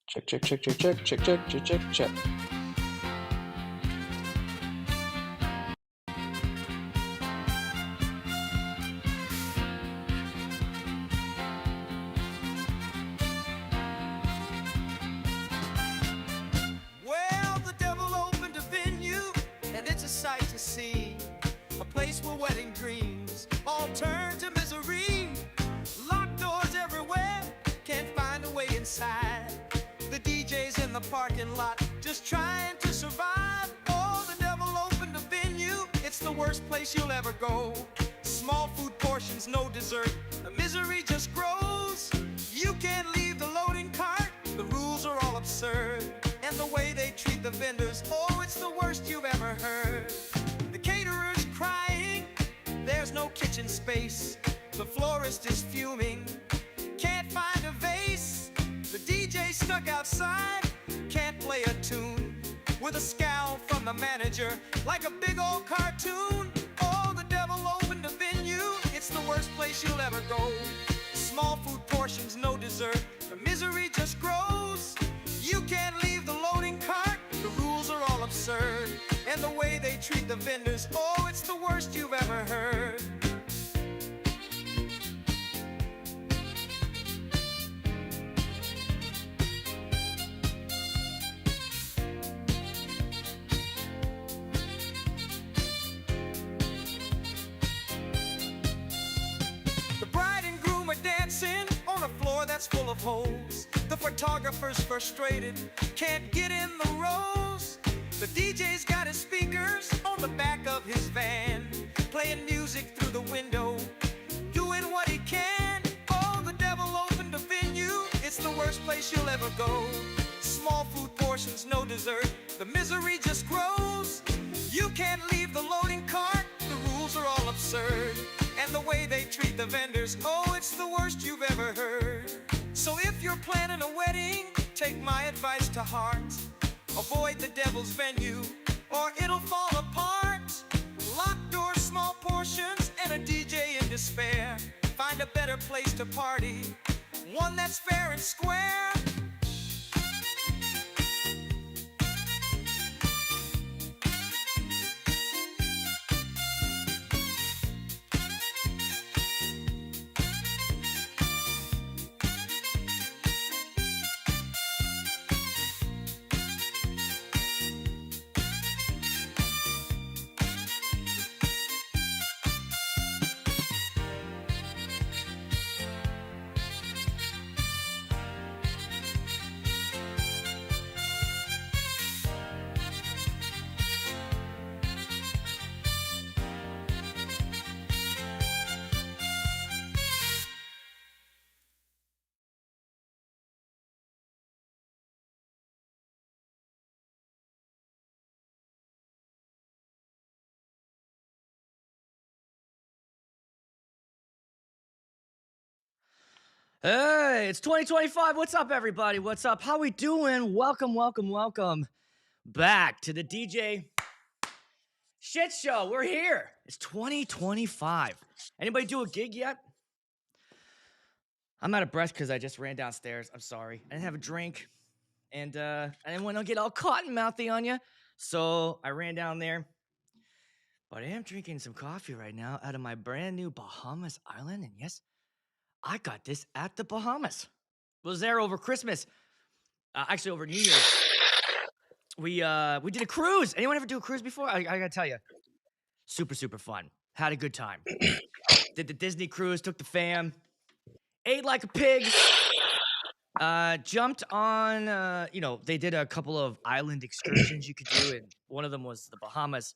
Check, check, check, check, check, check, check, check, check, check. Well, the devil opened a venue, and it's a sight to see. A place where wedding dreams all turn to misery. Locked doors everywhere, can't find a way inside. The DJ's in the parking lot, just trying to survive. Oh, the devil opened a venue, it's the worst place you'll ever go. Small food portions, no dessert, the misery just grows. You can't leave the loading cart, the rules are all absurd. And the way they treat the vendors, oh, it's the worst you've ever heard. The caterer's crying, there's no kitchen space. The florist is fuming, can't find a vase. The DJ stuck outside, can't play a tune. With a scowl from the manager, like a big old cartoon. Oh, the devil opened a venue, it's the worst place you'll ever go. Small food portions, no dessert, the misery just grows. You can't leave the loading cart, the rules are all absurd. And the way they treat the vendors, oh, it's the worst you've ever heard. The bride and groom are dancing on a floor that's full of holes. The photographer's frustrated, can't get in the rows. The DJ's got his speakers on the back of his van, playing music through the window, doing what he can. Oh, the devil opened a venue, it's the worst place you'll ever go. Small food portions, no dessert, the misery just grows. You can't leave the loading cart, the rules are all absurd. And the way they treat the vendors, oh, it's the worst you've ever heard. So if you're planning a wedding, take my advice to heart. Avoid the devil's venue, or it'll fall apart. Locked doors, small portions, and a DJ in despair. Find a better place to party, one that's fair and square. Hey, it's 2025. What's up, everybody? What's up? How we doing? Welcome, welcome, welcome back to the DJ Shit Show. We're here. It's 2025. Anybody do a gig yet? I'm out of breath because I just ran downstairs. I'm sorry. I didn't have a drink, and I didn't want to get all cotton mouthy on you, so I ran down there. But I am drinking some coffee right now out of my brand new Bahamas Island, and yes, I got this at the Bahamas. Was there over Christmas. Actually, over New Year's. We did a cruise. Anyone ever do a cruise before? I gotta tell you, super fun. Had a good time. Did the Disney cruise. Took the fam. Ate like a pig. Jumped on. They did a couple of island excursions you could do, and one of them was the Bahamas.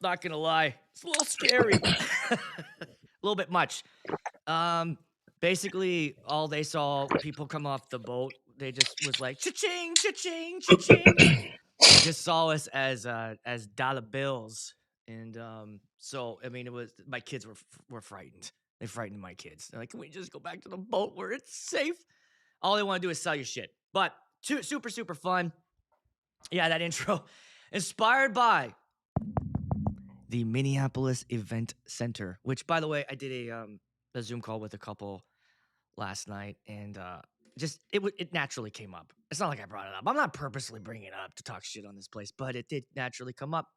Not gonna lie, it's a little scary. A little bit much. Basically, all they saw people come off the boat. They just was like cha-ching, cha-ching, cha-ching. Just saw us as dollar bills, and so I mean, it was my kids were frightened. They frightened my kids. They're like, "Can we just go back to the boat where it's safe?" All they want to do is sell you shit. But super, super fun. Yeah, that intro. Inspired by the Minneapolis Event Center, which, by the way, I did a Zoom call with a couple last night, and just it naturally came up. It's not like I brought it up. I'm not purposely bringing it up to talk shit on this place, but it did naturally come up.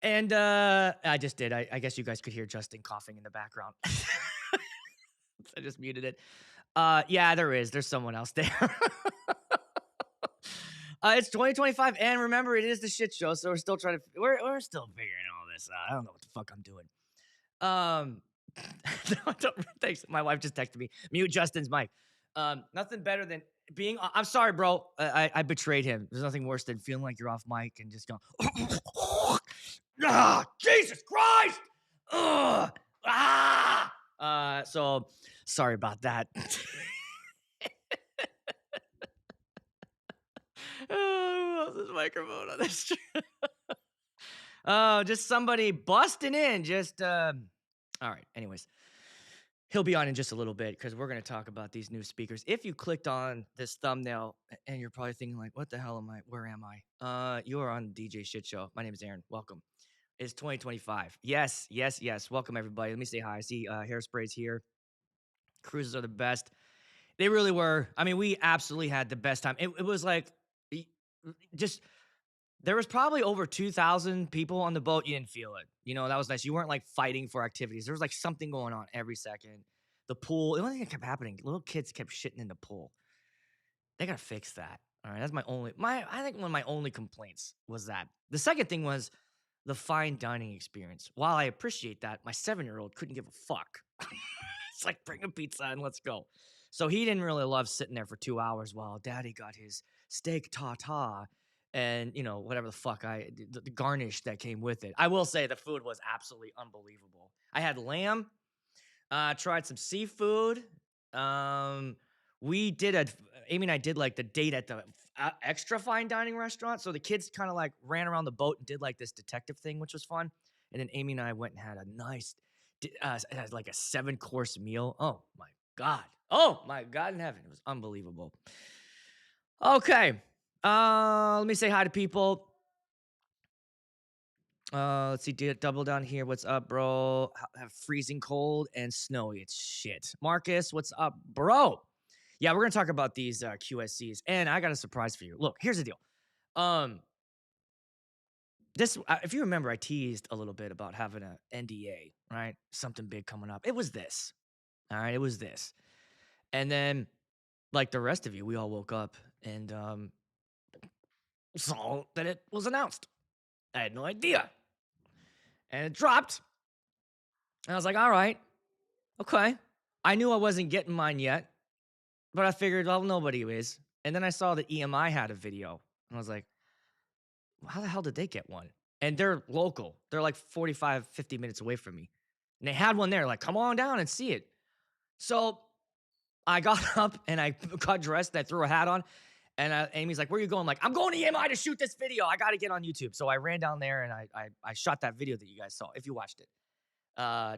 And I just did. I guess you guys could hear Justin coughing in the background. I just muted it. Yeah, there's someone else there. It's 2025, and remember, it is the shit show, so we're still we're still figuring all this out. I don't know what the fuck I'm doing. Thanks. My wife just texted me, mute Justin's mic. Nothing better than I'm sorry, bro. I betrayed him. There's nothing worse than feeling like you're off mic and just going, Jesus Christ! So sorry about that. Oh, who else is microphone on this? Oh, just somebody busting in. Just all right. Anyways, he'll be on in just a little bit because we're gonna talk about these new speakers. If you clicked on this thumbnail and you're probably thinking like, "What the hell am I? Where am I?" You are on DJ Shit Show. My name is Aaron. Welcome. It's 2025. Yes. Welcome everybody. Let me say hi. I see Hairspray's here. Cruises are the best. They really were. I mean, we absolutely had the best time. It was like just there was probably over 2,000 people on the boat. You didn't feel it. You know, that was nice. You weren't like fighting for activities. There was like something going on every second. The pool, the only thing that kept happening, little kids kept shitting in the pool. They gotta fix that. All right. That's I think one of my only complaints was that. The second thing was the fine dining experience. While I appreciate that, my 7-year-old couldn't give a fuck. It's like, bring a pizza and let's go. So he didn't really love sitting there for 2 hours while daddy got his steak tartare and, you know, whatever the fuck the garnish that came with it. I will say the food was absolutely unbelievable. I had lamb, tried some seafood. Amy and I did like the date at the extra fine dining restaurant. So the kids kind of like ran around the boat and did like this detective thing, which was fun. And then Amy and I went and had a nice, like a 7-course meal. Oh my God in heaven. It was unbelievable. Okay. Let me say hi to people. Let's see, double down here. What's up, bro? Have freezing cold and snowy. It's shit. Marcus, what's up, bro? Yeah, we're gonna talk about these QSCs, and I got a surprise for you. Look, here's the deal. If you remember, I teased a little bit about having an NDA, right? Something big coming up. It was this. All right, it was this. And then, like the rest of you, we all woke up and saw that it was announced. I had no idea. And it dropped. And I was like, all right, okay. I knew I wasn't getting mine yet, but I figured, well, nobody is. And then I saw that EMI had a video. And I was like, well, how the hell did they get one? And they're local. They're like 45, 50 minutes away from me. And they had one there, like, come on down and see it. So I got up and I got dressed and I threw a hat on. And Amy's like, where are you going? I'm like, I'm going to EMI to shoot this video. I got to get on YouTube. So I ran down there and I shot that video that you guys saw, if you watched it,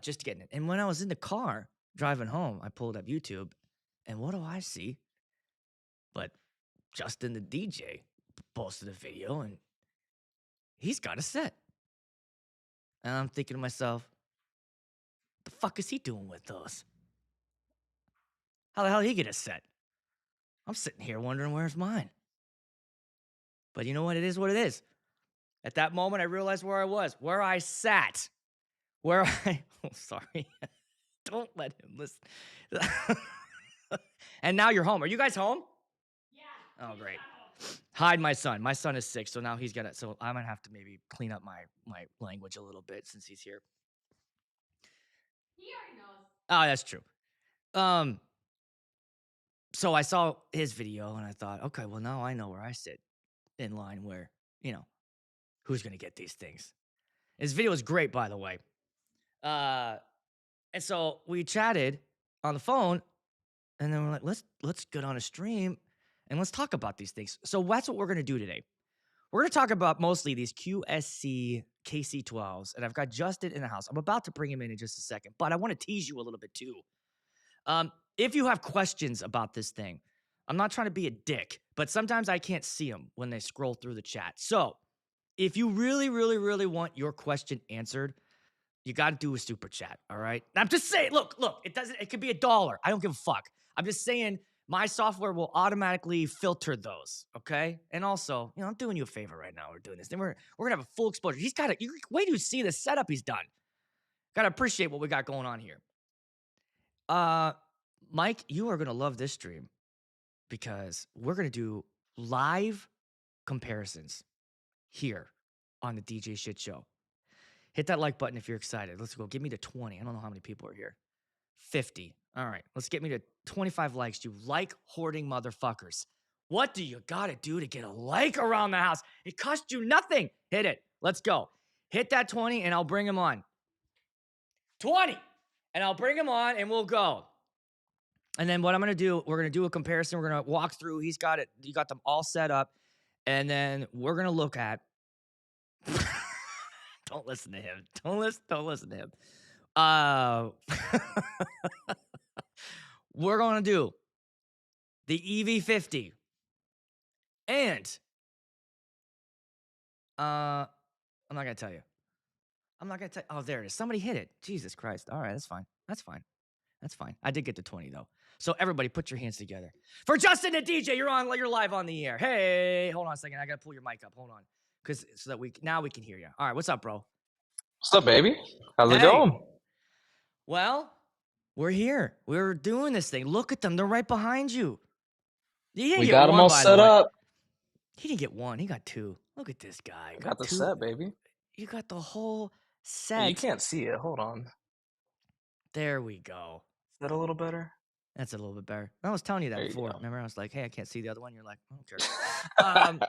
just to get in it. And when I was in the car driving home, I pulled up YouTube. And what do I see? But Justin, the DJ, posted a video and he's got a set. And I'm thinking to myself, the fuck is he doing with those? How the hell did he get a set? I'm sitting here wondering where's mine. But you know what? It is what it is. At that moment, I realized where I was, where I sat, oh, sorry. Don't let him listen. And now you're home. Are you guys home? Yeah. Oh, great. Hide my son. My son is 6, so now he's got it. So I might have to maybe clean up my language a little bit since he's here. He already knows. Oh, that's true. So I saw his video and I thought, okay, well, now I know where I sit in line where, you know, who's going to get these things. His video was great, by the way. And so we chatted on the phone and then we're like, let's get on a stream and let's talk about these things. So that's what we're going to do today. We're going to talk about mostly these QSC KC12s, and I've got Justin in the house. I'm about to bring him in just a second, but I want to tease you a little bit too. if you have questions about this thing, I'm not trying to be a dick, but sometimes I can't see them when they scroll through the chat. So if you really, really, really want your question answered, you got to do a super chat. All right. I'm just saying, look, it could be $1. I don't give a fuck. I'm just saying my software will automatically filter those. Okay. And also, I'm doing you a favor right now. We're doing this. Then we're going to have a full exposure. He's got to, wait till you see the setup he's done. Got to appreciate what we got going on here. Mike, you are going to love this stream because we're going to do live comparisons here on the DJ Shit Show. Hit that like button if you're excited. Let's go. Give me to 20. I don't know how many people are here. 50. All right. Let's get me to 25 likes, you like hoarding motherfuckers. What do you got to do to get a like around the house? It costs you nothing. Hit it. Let's go. Hit that 20 and I'll bring him on. 20. And I'll bring him on and we'll go. And then what I'm going to do, we're going to do a comparison. We're going to walk through. He's got it. You got them all set up. And then we're going to look at. Don't listen to him. Don't listen to him. We're going to do the EV50. And I'm not going to tell you. Oh, there it is. Somebody hit it. Jesus Christ. All right, that's fine. That's fine. I did get to 20 though. So everybody put your hands together. For Justin and DJ, you're live on the air. Hey, hold on a second. I got to pull your mic up. Hold on. So that we can hear you. All right, what's up, bro? What's up, baby? How's it going? Well, we're here. We're doing this thing. Look at them. They're right behind you. We got them all set up. He didn't get one. He got two. Look at this guy. Got the set, baby. You got the whole set. You can't see it. Hold on. There we go. Is that a little better? That's a little bit better. I was telling you that There before. You Remember, I was like, "Hey, I can't see the other one." You're like, "I don't care."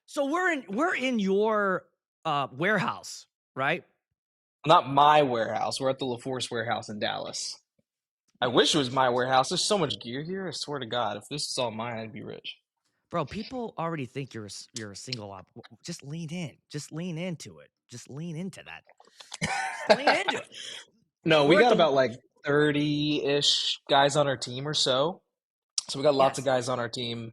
So we're in your warehouse, right? Not my warehouse. We're at the LaForce warehouse in Dallas. I wish it was my warehouse. There's so much gear here. I swear to God, if this is all mine, I'd be rich. Bro, people already think you're a single op. Just lean in. Just lean into it. Just lean into that. Just lean into it. No, we got about like 30-ish guys on our team or so. So we got lots of guys on our team,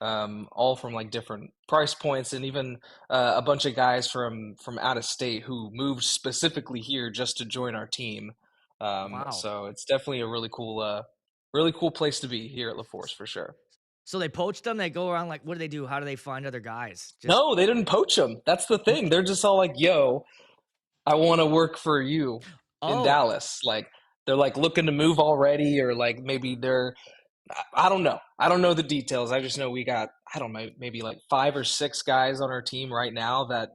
all from like different price points, and even a bunch of guys from out of state who moved specifically here just to join our team. Wow. So it's definitely a really cool place to be here at LaForce for sure. So they poach them. They go around like, what do they do? How do they find other guys? No, they didn't poach them. That's the thing. They're just all like, "Yo, I want to work for you in Dallas." Like they're like looking to move already, or like maybe they're. I don't know. I don't know the details. I just know we got, I don't know, maybe like 5 or 6 guys on our team right now that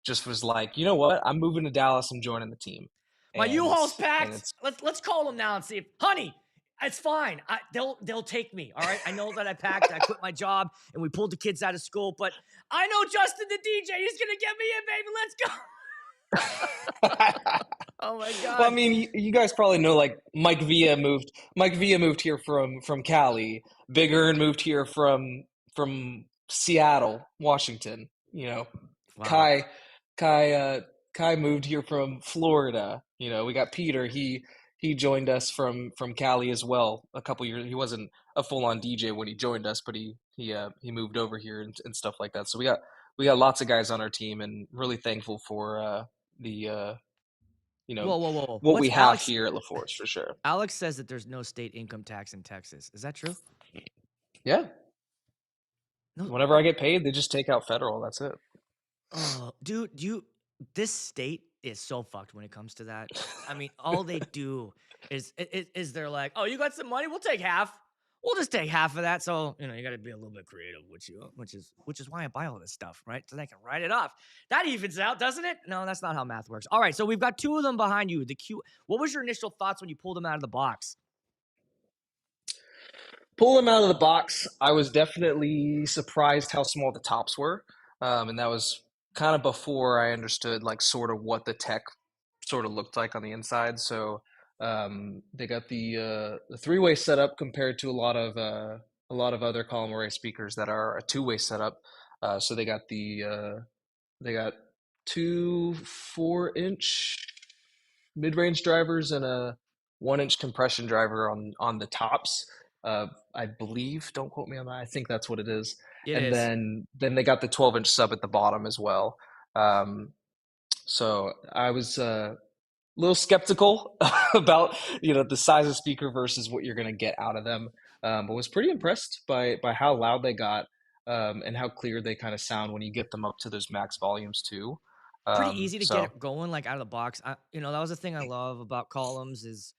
just was like, you know what? I'm moving to Dallas. I'm joining the team. My U-Haul's packed. Let's call them now and see if, honey, it's fine. They'll take me. All right. I know that I packed. I quit my job and we pulled the kids out of school, but I know Justin the DJ. He's gonna get me in, baby. Let's go. Oh my God. Well, I mean, you guys probably know like Mike Villa moved here from Cali. Big Earn moved here from Seattle, Washington. You know, wow. Kai moved here from Florida. You know, we got Peter. He joined us from Cali as well a couple years. He wasn't a full on DJ when he joined us, but he moved over here and stuff like that. So we got lots of guys on our team, and really thankful for the whoa. What we have here at LaForce for sure. Alex says that there's no state income tax in Texas. Is that true? Yeah. No. Whenever I get paid, they just take out federal. That's it. Oh, dude, this state is so fucked when it comes to that. I mean, all they do is they're like, "Oh, you got some money? We'll take half. We'll just take half of that." So, you got to be a little bit creative, which is why I buy all this stuff, right? So they can write it off. That evens out, doesn't it? No, that's not how math works. All right, so we've got 2 of them behind you. What was your initial thoughts when you pulled them out of the box? Pull them out of the box, I was definitely surprised how small the tops were, and that was kind of before I understood like sort of what the tech sort of looked like on the inside. So they got the 3-way setup compared to a lot of other column array speakers that are a 2-way setup. So they got 2 4-inch mid-range drivers and a 1-inch compression driver on the tops. I believe, don't quote me on that. I think that's what it is. It And is. then they got the 12-inch sub at the bottom as well. Um, so I was a little skeptical about the size of speaker versus what you're going to get out of them, but was pretty impressed by how loud they got, and how clear they kind of sound when you get them up to those max volumes too. Pretty easy to get So it going like out of the box. That was the thing I love about columns is,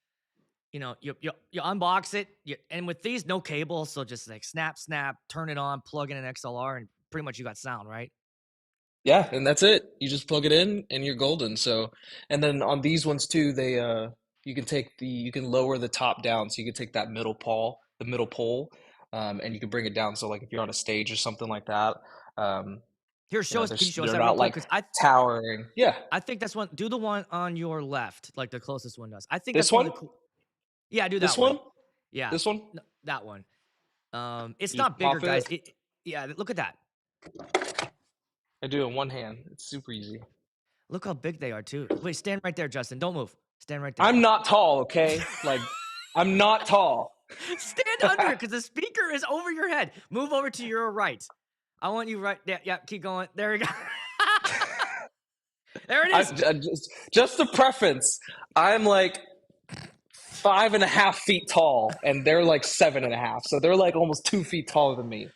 you unbox it, and with these no cable, so just like snap, turn it on, plug in an XLR, and pretty much you got sound, right? yeah, and that's it. You just plug it in and you're golden. So, and then on these ones too, you can lower the top down, so you can take that middle pole, and you can bring it down. So like if you're on a stage or something like that, um, Here, show us. Can you show us they're that real not quick? like Because I towering. Yeah, I think that's one. Do the one on your left, like the closest one does. I think this that's one of one, the cool. Yeah, do this that one. one, Yeah, this one. that one. It's You just not bigger, pop guys. it. Yeah, look at that. I do it in one hand. It's super easy. Look how big they are too. Wait, stand right there, Justin. Don't move. Stand right there. I'm not tall, okay? Like, I'm not tall. Stand under it because the speaker is over your head. Move over to your right. I want you right there. Yeah, keep going. There we go. There it is. Just a preference. I'm like 5.5 feet tall, and they're like 7.5, so they're like almost 2 feet taller than me.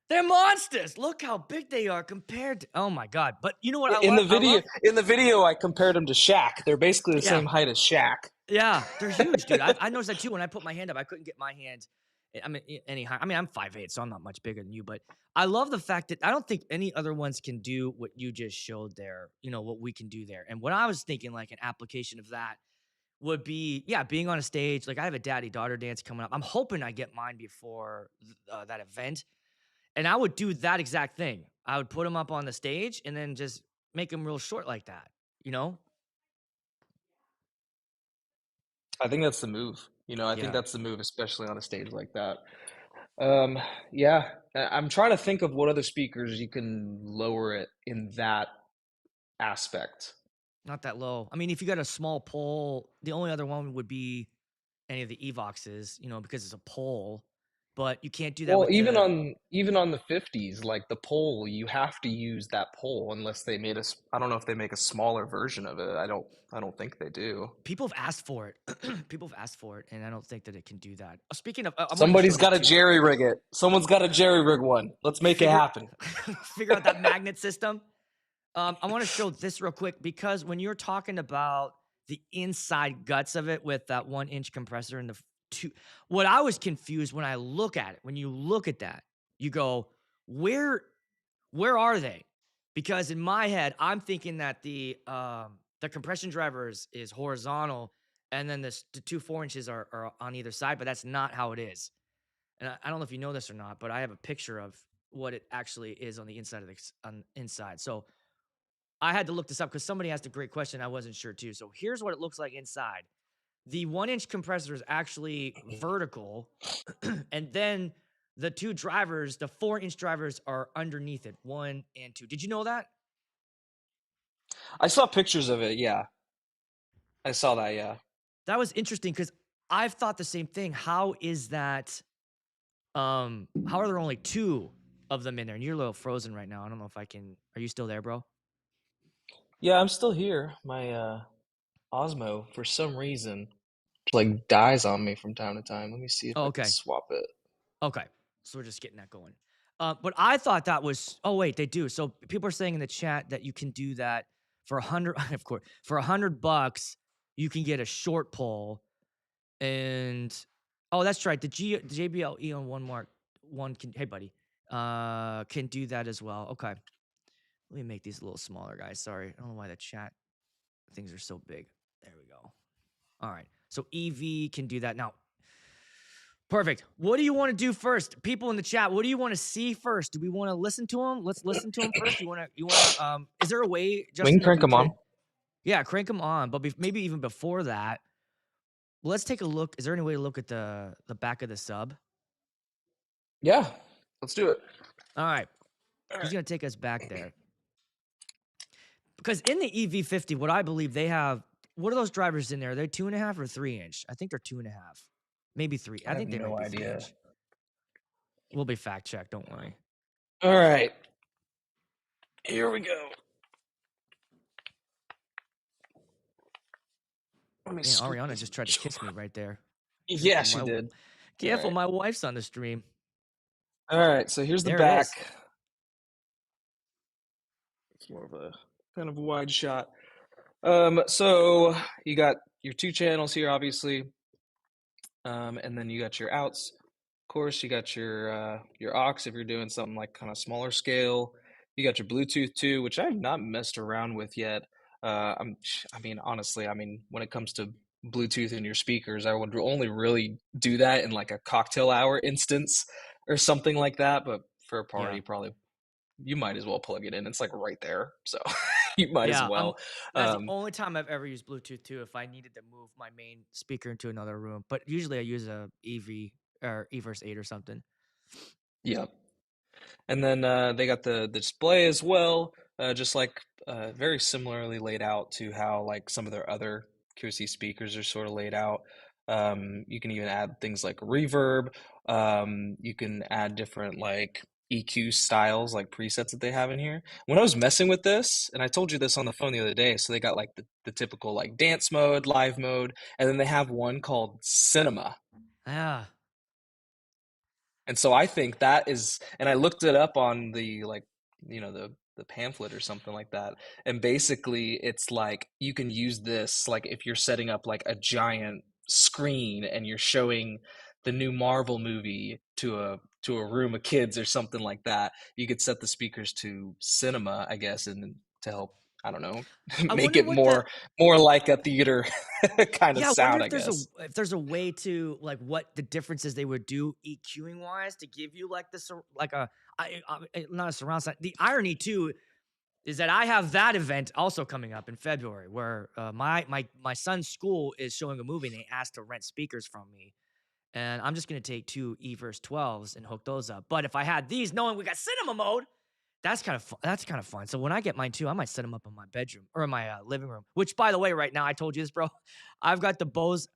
They're monsters. Look how big they are compared to. Oh my god! But you know what In the I love. in the video, I compared them to Shaq. They're basically the Yeah, same height as Shaq. yeah, they're huge, dude. I noticed that too when I put my hand up. I couldn't get my hand. I mean, any high. I mean, I'm 5'8", so I'm not much bigger than you. But I love the fact that I don't think any other ones can do what you just showed there. What we can do there. And what I was thinking, like an application of that would be, yeah, being on a stage. Like I have a daddy-daughter dance coming up. I'm hoping I get mine before that event. And I would do that exact thing. I would put them up on the stage and then just make them real short like that, you know? I think that's the move. I think Yeah. that's the move, especially on a stage like that. Um, yeah, I'm trying to think of what other speakers you can lower it in that aspect. Not that low. I mean, if you got a small pole, the only other one would be any of the Evoxes, because it's a pole, but you can't do that Well, with the even on the 50s, like the pole, you have to use that pole unless they made us. I don't know if they make a smaller version of it. I don't think they do. people have asked for it. People have asked for it, and I don't think that it can do that. Speaking of, I wanted to show Somebody's this got to too. jerry rig it. Someone's got to jerry rig one. Let's make it Figure happen. figure out that magnet system. I want to show this real quick because when you're talking about the inside guts of it with that 1-inch compressor and the two, what I was confused when I look at it, when you look at that, you go, where are they? Because in my head, I'm thinking that the compression driver is horizontal, and then the two 4 inches are on either side, but that's not how it is. And I don't know if you know this or not, but I have a picture of what it actually is on the inside of on inside. So I had to look this up because somebody asked a great question. I wasn't sure too. So here's what it looks like inside. The 1-inch compressor is actually vertical, and then the two drivers, the 4-inch drivers, are underneath it, 1 and 2. Did you know that? I saw pictures of it. Yeah, I saw that. Yeah. That was interesting because I've thought the same thing. How is that? How are there only two of them in there? And you're a little frozen right now. I don't know if I can. Are you still there, bro? Yeah, I'm still here. My Osmo, for some reason, like dies on me from time to time. Let me see if Oh, I can okay. swap it. Okay. So we're just getting that going. But I thought that was, oh wait, they do. So people are saying in the chat that you can do that for 100, of course, for $100, you can get a short pole. And oh, that's right. The JBL Eon 1 Mark 1 can, hey buddy, can do that as well. Okay. Let me make these a little smaller, guys. Sorry. I don't know why the chat things are so big. There we go. All right. So EV can do that. Now, perfect. What do you want to do first? People in the chat, what do you want to see first? Do we want to listen to them? Let's listen to them first. You want to, is there a way, We can Justin, that crank we them could, on. yeah, crank them on, but maybe even before that, let's take a look. Is there any way to look at the back of the sub? Yeah, let's do it. All right. He's going to take us back there. Because in the EV50, what I believe they have what are those drivers in there? Are they 2.5 or 3 inch? I think they're 2.5, maybe three. I I have think they might no be three idea. inch. We'll be fact checked. Don't worry. All right, here we go. Let me Man, scoop Ariana this just tried to bitch kiss me over. right there. Yeah, Careful, she my did. All careful, right. my wife's on the stream. All right, so here's the There it back. is. It's more of a kind of a wide shot. So you got your two channels here, obviously, and then you got your outs. Of course, you got your aux if you're doing something like kind of smaller scale. You got your Bluetooth too, which I've not messed around with yet. I mean, honestly, I mean, when it comes to Bluetooth in your speakers, I would only really do that in like a cocktail hour instance or something like that. But for a Yeah. party, probably you might as well plug it in. It's like right there, so you might as Yeah, well. that's the Um, only time I've ever used Bluetooth too, if I needed to move my main speaker into another room. But usually I use a EV or Everse 8 or something. yeah. And then they got the display as well, just like very similarly laid out to how like some of their other QC speakers are sort of laid out. You can even add things like reverb. You can add different like EQ styles, like presets that they have in here. When I was messing with this, and I told you this on the phone the other day, so they got like the typical like dance mode, live mode, and then they have one called cinema. Yeah. And so I think that is, and I looked it up on the like, the pamphlet or something like that. And basically, it's like you can use this like if you're setting up like a giant screen and you're showing the new Marvel movie to a room of kids or something like that. You could set the speakers to cinema, I guess, and to help, I don't know, I make wonder it what the more like a theater kind of Yeah, I wonder sound, I guess. if there's a way to like what the differences they would do EQing wise to give you like this like not a surround sound. The irony too is that I have that event also coming up in February where my son's school is showing a movie and they asked to rent speakers from me. And I'm just gonna take two Everse 12s and hook those up. But if I had these, knowing we got cinema mode, that's kind of fun. So when I get mine too, I might set them up in my bedroom or in my living room. Which, by the way, right now I told you this, bro. I've got the Bose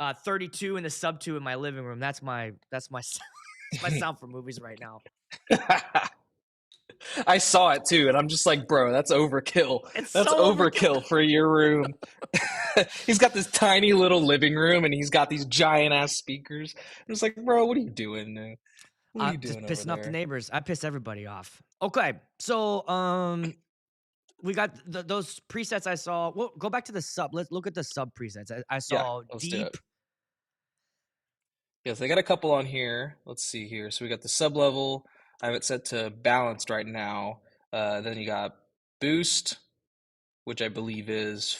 32 and the Sub 2 in my living room. That's my that's my sound for movies right now. I saw it too, and I'm just like, bro, that's overkill. It's That's so overkill. overkill for your room. He's got this tiny little living room, and he's got these giant ass speakers. I'm just like, bro, what are you doing? What are you Just doing over pissing off the there? neighbors. I piss everybody off. Okay, so we got those presets I saw. Well, go back to the sub. Let's look at the sub presets. I Yeah, saw let's do it. deep. Yes, they got a couple on here. Let's see here. So we got the sub level. I have it set to balanced right now. Then you got boost, which I believe is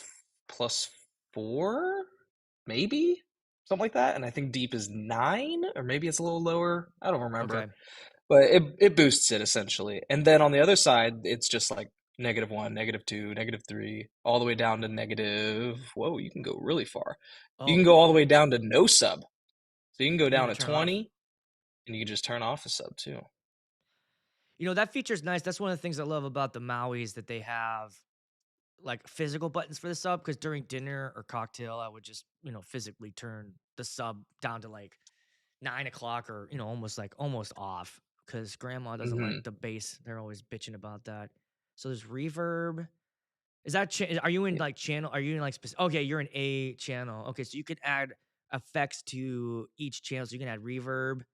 +4, maybe something like that. And I think deep is 9, or maybe it's a little lower. I don't remember, Okay. but it boosts it essentially. And then on the other side, it's just like -1, -2, -3, all the way down to negative. Whoa, you can go really far. You Oh, can go all the way down to no sub. So you can go you down can to turn off. 20, and you can just turn off a sub too. You know, that feature's nice. That's one of the things I love about the Maui's that they have like physical buttons for the sub. Because during dinner or cocktail, I would just, physically turn the sub down to like 9 o'clock or, almost off. Because grandma doesn't like Hmm. the bass. They're always bitching about that. So there's reverb. Is that, are you in like channel? Are you in like, okay, you're in a channel. Okay, so you could add effects to each channel. So you can add reverb.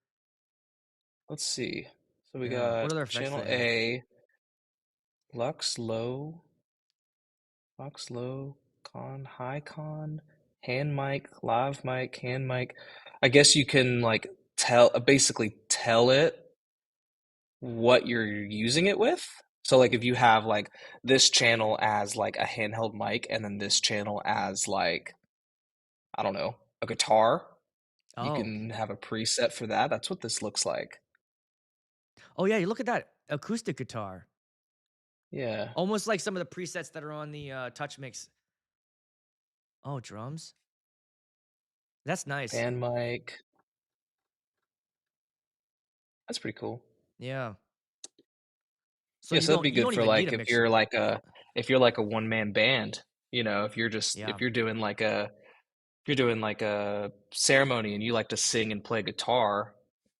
Let's see. So we Yeah. got What other effects do channel they have? A, Lux low, Lux low, con, high con, hand mic, lav mic, hand mic. I guess you can like basically tell it what you're using it with. So like if you have like this channel as like a handheld mic and then this channel as like, I don't know, a guitar, you Oh. can have a preset for that. That's what this looks like. Oh, yeah. You look at that acoustic guitar. Yeah. Almost like some of the presets that are on the Touch Mix. Oh, drums. That's nice. Band mic. That's pretty cool. Yeah. So Yeah, so that'd be you good don't for even need like a mixer. if you're like a one man band. You know, if Yeah. you're doing like a ceremony and you like to sing and play guitar,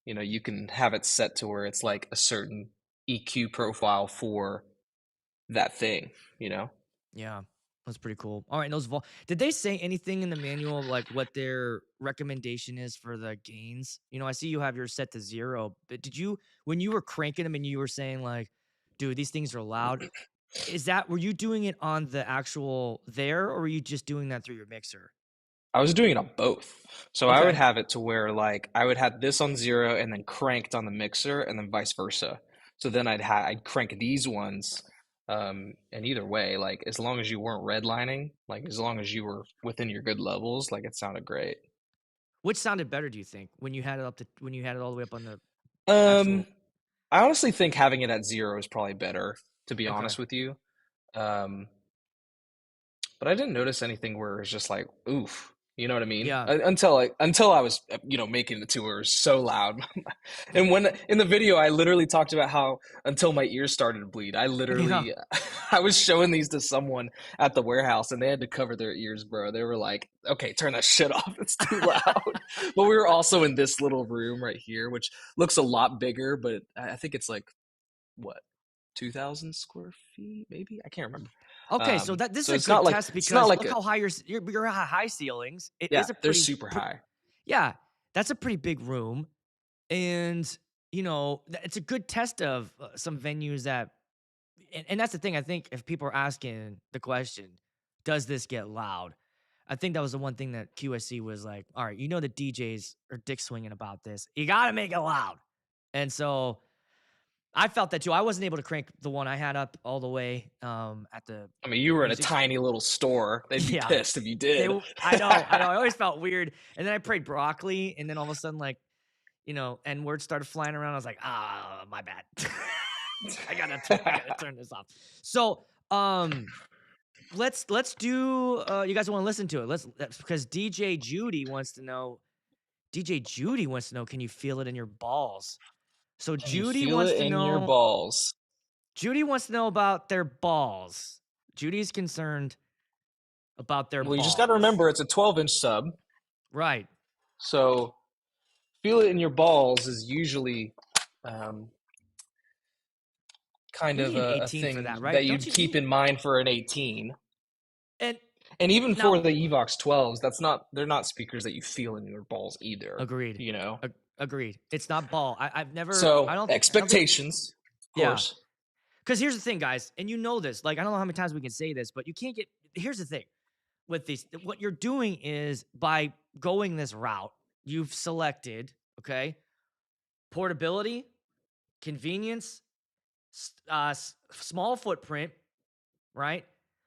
you know, you can have it set to where it's like a certain EQ profile for that thing, you know? Yeah. That's pretty cool. All right, and did they say anything in the manual like what their recommendation is for the gains? You know, I see you have yours set to 0, but did you when you were cranking them and you were saying like, dude, these things are loud, were you doing it on the actual there or were you just doing that through your mixer? I was doing it on both. So I would Okay. have it to where like I would have this on 0 and then cranked on the mixer and then vice versa. So then I'd crank these ones. And either way, like as long as you weren't redlining, like as long as you were within your good levels, like it sounded great. Which sounded better, do you think, when you had it when you had it all the way up on the Um, actual? I honestly think having it at 0 is probably better, to be Okay. honest with you. Um, but I didn't notice anything where it's just like, oof, you know what I mean? Yeah. Until I was, you know, making the tour so loud. And when in the video, I literally talked about how until my ears started to bleed, Yeah. I was showing these to someone at the warehouse, and they had to cover their ears, bro. They were like, "Okay, turn that shit off. It's too loud." But we were also in this little room right here, which looks a lot bigger, but I think it's like what 2,000 square feet, maybe? I can't remember. Okay, so this is So a good test it's not because like look a how high your high ceilings. It yeah, is a they're super pretty high. yeah, that's a pretty big room, and you know it's a good test of some venues that, and that's the thing. I think if people are asking the question, does this get loud? I think that was the one thing that QSC was like, all right, you know the DJs are dick swinging about this. You got to make it loud, and so I felt that too. I wasn't able to crank the one I had up all the way at the I mean, you were in a music. tiny little store. They'd be Yeah, pissed if you did. I know, I know. I always felt weird. And then I prayed broccoli, and then all of a sudden, like, you know, and words started flying around. I was like, ah, my bad. I gotta turn this off. So, let's do. You guys want to listen to it? Let's because DJ Judy wants to know, can you feel it in your balls? So Can you feel it in your balls? Judy wants to know about their balls. Judy's concerned about their Well, you just got to balls. remember it's a 12-inch sub. Right. So feel it in your balls is usually um, kind You of need an a 18 for that, thing right? that Don't you'd you keep need? in mind for an 18. And And even now, for the Evox 12s, they're not speakers that you feel in your balls either, agreed. you know? Agreed. It's not ball. I've never. So I don't think. expectations, of Yeah. course. Because here's the thing, guys, and you know this. Like, I don't know how many times we can say this, but you can't get. Here's the thing with these. What you're doing is by going this route, you've selected, okay, portability, convenience, small footprint, right?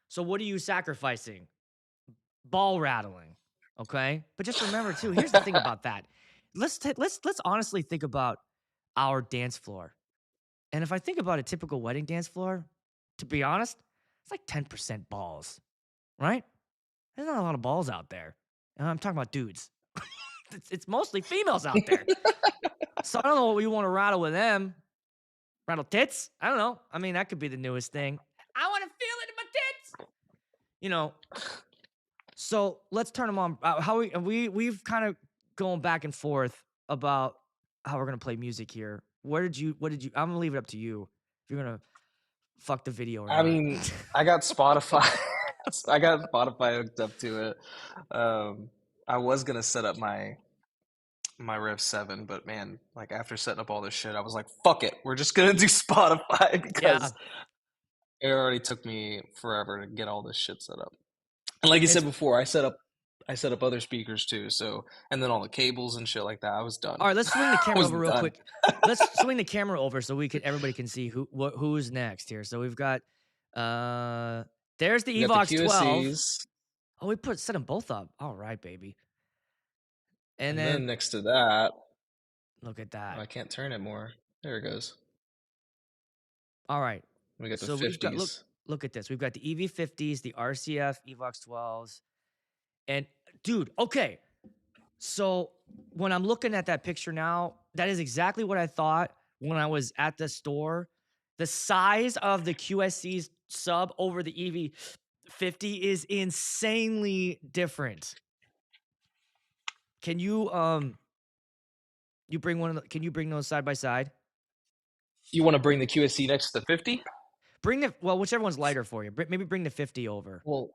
So what are you sacrificing? Ball rattling, okay? But just remember too, here's the thing about that. Let's honestly think about our dance floor. And if I think about a typical wedding dance floor, to be honest, it's like 10% balls, right? There's not a lot of balls out there. And I'm talking about dudes. It's mostly females out there. So I don't know what we want to rattle with them. Rattle tits? I don't know. I mean, that could be the newest thing. I want to feel it in my tits. You know, so let's turn them on. How we've kind of going back and forth about how we're gonna play music here. What did you? I'm gonna leave it up to you if you're gonna fuck the video or I not. mean, I got Spotify. I got Spotify hooked up to it. I was gonna set up my Rev 7, but man, like after setting up all this shit, I was like, fuck it, we're just gonna do Spotify Yeah, because it already took me forever to get all this shit set up. And like you said it's before, I set up other speakers too, so and then all the cables and shit like that. I was done. all right. Let's swing the I camera was over real done. quick. Let's swing the camera over so everybody can see who's next here. So we've got there's the We got the Evox 12. QSCs, Oh, we set them both up. All right, baby. And and then then next to that, look at oh, that. I can't turn it more. There it goes. All right. We got the So we've got fifties. look at this. We've got the EV50s, the RCF Evox 12s. And dude, okay. So when I'm looking at that picture now, that is exactly what I thought when I was at the store. The size of the QSC's sub over the EV 50 is insanely different. Can you you bring one of the, can you bring those side by side? You want to bring the QSC next to the 50? Bring the whichever one's lighter for you. Maybe bring the 50 over. Well,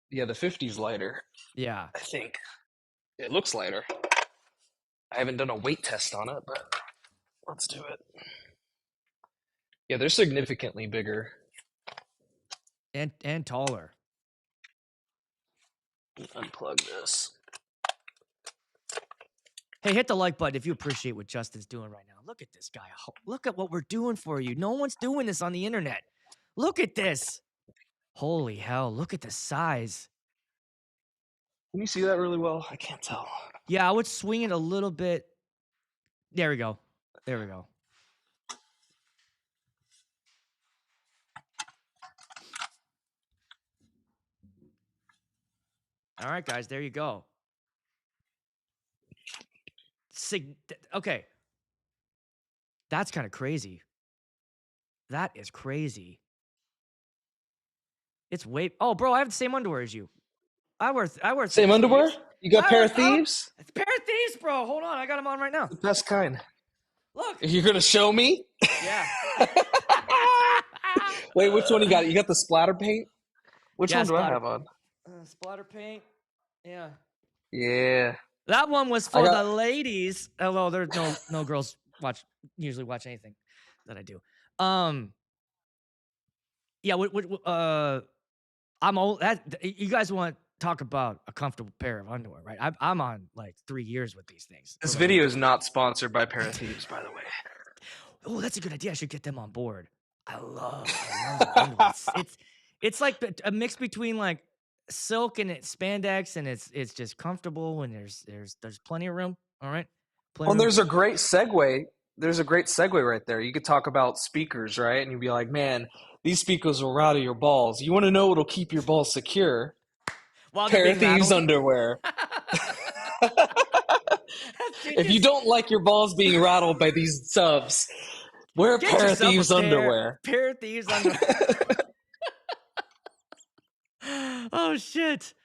yeah, the 50's lighter. Yeah. I think it looks lighter. I haven't done a weight test on it, but let's do it. Yeah, they're significantly bigger. And taller. Unplug this. Hey, hit the like button if you appreciate what Justin's doing right now. Look at this guy. Look at what we're doing for you. No one's doing this on the internet. Look at this. Holy hell, look at the size. Can you see that really well? I can't tell. Yeah, I would swing it a little bit. There we go. There we go. All right, guys, there you go. Okay. That's kind of crazy. That is crazy. It's way. Oh, bro, I have the same underwear as you. I wear Same underwear? You got pair of thieves? It's pair of thieves, bro. Hold on, I got them on right now. The best kind. Look. You're gonna show me? Yeah. Wait, which one you got? You got the splatter paint? Which one do I have on? Splatter paint. Yeah. Yeah. That one was for the ladies. Although there's no girls usually watch anything that I do. Yeah. I'm old. You guys want to talk about a comfortable pair of underwear, right? I'm on like 3 years with these things. This video is not sponsored by Pair of Thieves, by the way. Oh, that's a good idea. I should get them on board. I love their underwear. It's like a mix between like silk and it's spandex, and it's just comfortable, and there's plenty of room. All right. Well, there's a great segue. There's a great segue right there. You could talk about speakers, right? And you'd be like, man, these speakers will rattle your balls. You want to know what'll keep your balls secure? Pair of Thieves underwear. If you don't like your balls being rattled by these subs, wear a Pair of Thieves underwear. Pair of Thieves underwear. Oh shit.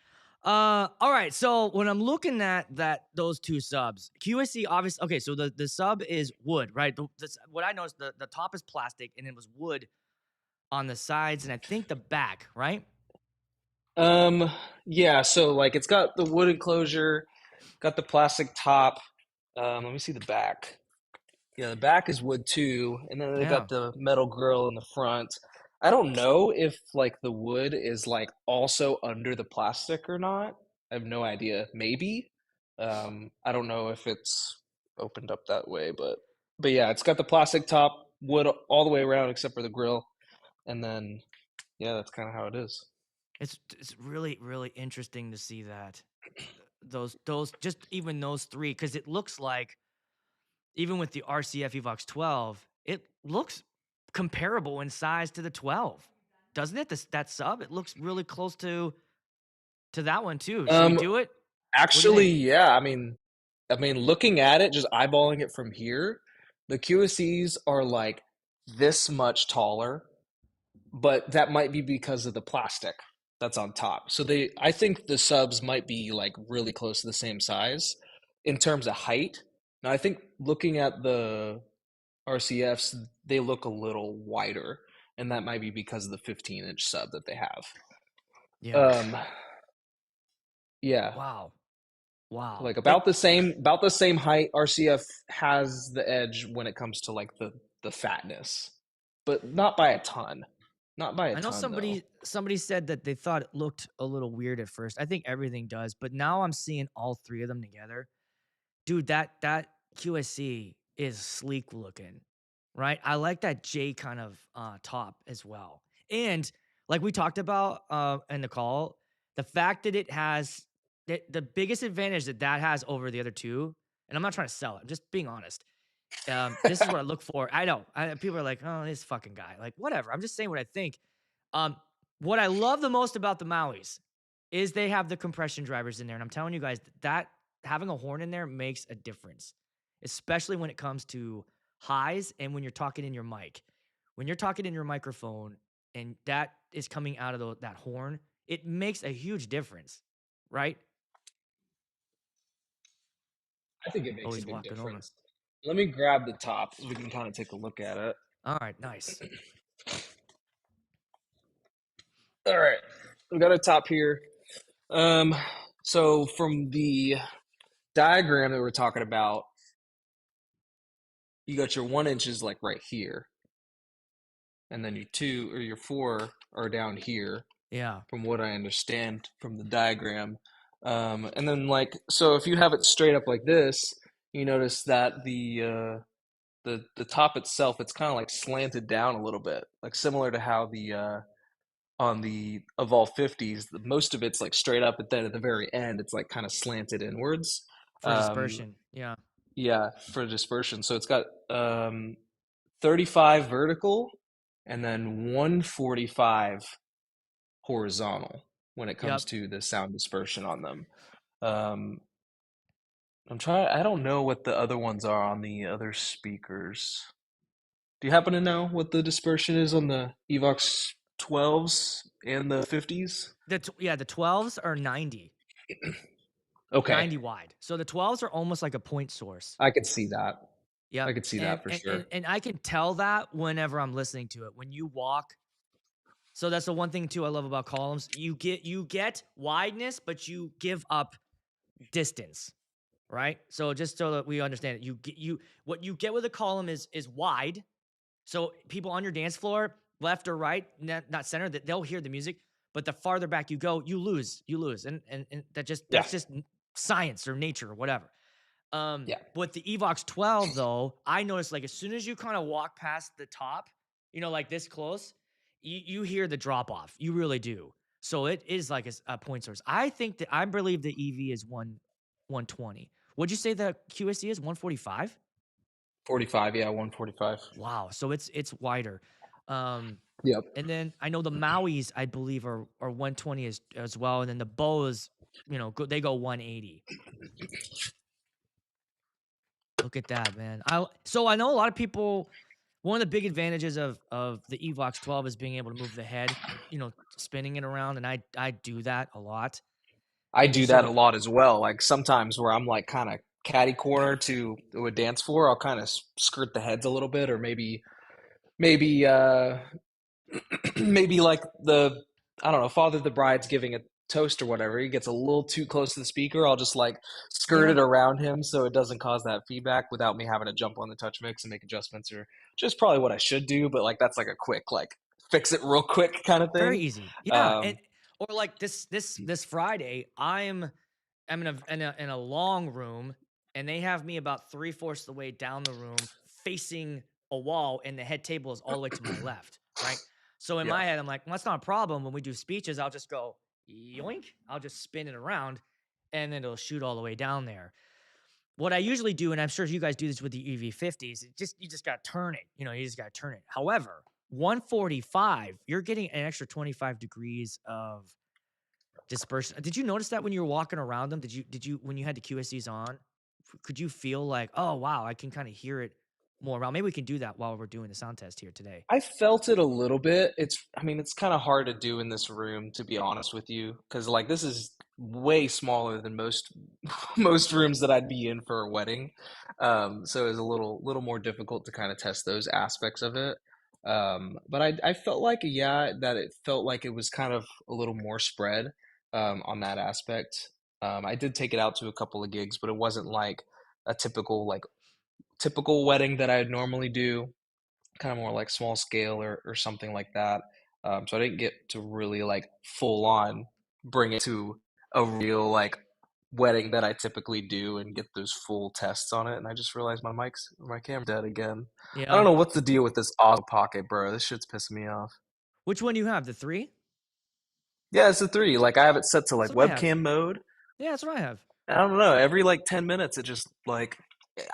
All right. So when I'm looking at those two subs, QSC obviously. Okay, so the sub is wood, right? What I noticed, the top is plastic, and it was wood on the sides, and I think the back, right? Yeah. So like it's got the wood enclosure, got the plastic top. Let me see the back. Yeah, the back is wood too, and then they got the metal grill in the front. I don't know if like the wood is like also under the plastic or not. I have no idea. Maybe. I don't know if it's opened up that way, but yeah, it's got the plastic top, wood all the way around except for the grill, and then yeah, that's kind of how it is. It's really really interesting to see that those just even those three, because it looks like even with the RCF Evox 12, it looks comparable in size to the 12, doesn't it? That sub, it looks really close to that one too. Should we do it? Actually, yeah. I mean, looking at it, just eyeballing it from here, the QSCs are like this much taller, but that might be because of the plastic that's on top. So I think the subs might be like really close to the same size in terms of height. Now, I think looking at the RCFs, they look a little wider, and that might be because of the 15-inch sub that they have. Yeah. Yeah. Wow. Like about the same height. RCF has the edge when it comes to like the fatness, but not by a ton. Not by a ton. I know somebody said that they thought it looked a little weird at first. I think everything does, but now I'm seeing all three of them together. Dude, that QSC is sleek looking, right? I like that J kind of top as well. And like we talked about in the call, the fact that it has the biggest advantage that has over the other two, and I'm not trying to sell it, I'm just being honest. This is what I look for. I know. People are like, oh, this fucking guy. Like, whatever. I'm just saying what I think. What I love the most about the Mauis is they have the compression drivers in there. And I'm telling you guys that having a horn in there makes a difference, especially when it comes to highs and when you're talking in your mic. When you're talking in your microphone and that is coming out of that horn, it makes a huge difference, right? I think it Oh, makes a he's big walking over. difference. Let me grab the top so we can kind of take a look at it. All right, nice. All right, we got a top here. So from the diagram that we're talking about, you got your 1 inches like right here, and then your 2 or your 4 are down here, Yeah. from what I understand from the diagram. And then like so, if you have it straight up like this, you notice that the top itself, it's kind of like slanted down a little bit, like similar to how the on the Evolve 50s, most of it's like straight up, but then at the very end, it's like kind of slanted inwards. For Um, dispersion. Yeah. yeah, for dispersion. So it's got 35 vertical and then 145 horizontal when it comes Yep. to the sound dispersion on them. Um, I don't know what the other ones are on the other speakers. Do you happen to know what the dispersion is on the Evox 12s and the 50s? The 12s are 90. Okay, 90 wide. So the 12s are almost like a point source. I could see that. Yep. I could see And that for and, sure. and and I can tell that whenever I'm listening to it. When you walk, so that's the one thing too I love about columns. You get wideness, but you give up distance, right? So just so that we understand it, what you get with a column is wide. So people on your dance floor, left or right, not center, that they'll hear the music. But the farther back you go, you lose, and Yeah, that's just science or nature or whatever. yeah, With the Evox 12 though, I noticed like as soon as you kind of walk past the top, like this close, you hear the drop off. You really do. So it is like a point source. I believe the EV is 120. Would you say the QSC is 145? 45. Yeah, 145. Wow. So it's wider. Um, Yep. and then I know the Mauis, I believe, are 120 as well. And then the Bows, they go 180. Look at that, man. So I know a lot of people. One of the big advantages of the Evox 12 is being able to move the head, spinning it around, and I do that a lot. I And do just that so a lot as well. Like sometimes where I'm like kind of catty corner to a dance floor, I'll kind of skirt the heads a little bit, or maybe maybe like the I don't know, father of the bride's giving a toast or whatever. He gets a little too close to the speaker. I'll just like skirt yeah, it around him so it doesn't cause that feedback without me having to jump on the touch mix and make adjustments, or just probably what I should do. But like that's like a quick like fix it real quick kind of very thing. easy. Yeah, and Um, or like this Friday, I'm in a long room, and they have me about 3/4 of the way down the room, facing a wall, and the head table is all the way to my left, right? So in yeah. my head, I'm like, well, that's not a problem. When we do speeches, I'll just go yoink. I'll just spin it around, and then it'll shoot all the way down there. What I usually do, and I'm sure you guys do this with the EV50s, you just got to turn it. You just got to turn it. However, 145, you're getting an extra 25 degrees of dispersion. Did you notice that when you were walking around them? Did you when you had the QSCs on? Could you feel like, oh wow, I can kind of hear it more around? Maybe we can do that while we're doing the sound test here today. I felt it a little bit. I mean, it's kind of hard to do in this room, to be honest with you, because like this is way smaller than most most rooms that I'd be in for a wedding. So it's a little more difficult to kind of test those aspects of it. But I felt like, yeah, that it felt like it was kind of a little more spread on that aspect. I did take it out to a couple of gigs, but it wasn't like a typical wedding that I'd normally do, kind of more like small scale or something like that. So I didn't get to really like full on bring it to a real like wedding that I typically do and get those full tests on it. And I just realized my camera's dead again. I don't Yeah. know what's the deal with this Osmo Pocket, bro. This shit's pissing me off. Which one do you have? The three? Yeah, it's a three. Like I have it set to like That's what I have. webcam mode. Yeah, that's what I have. I don't know. Every like 10 minutes, it just like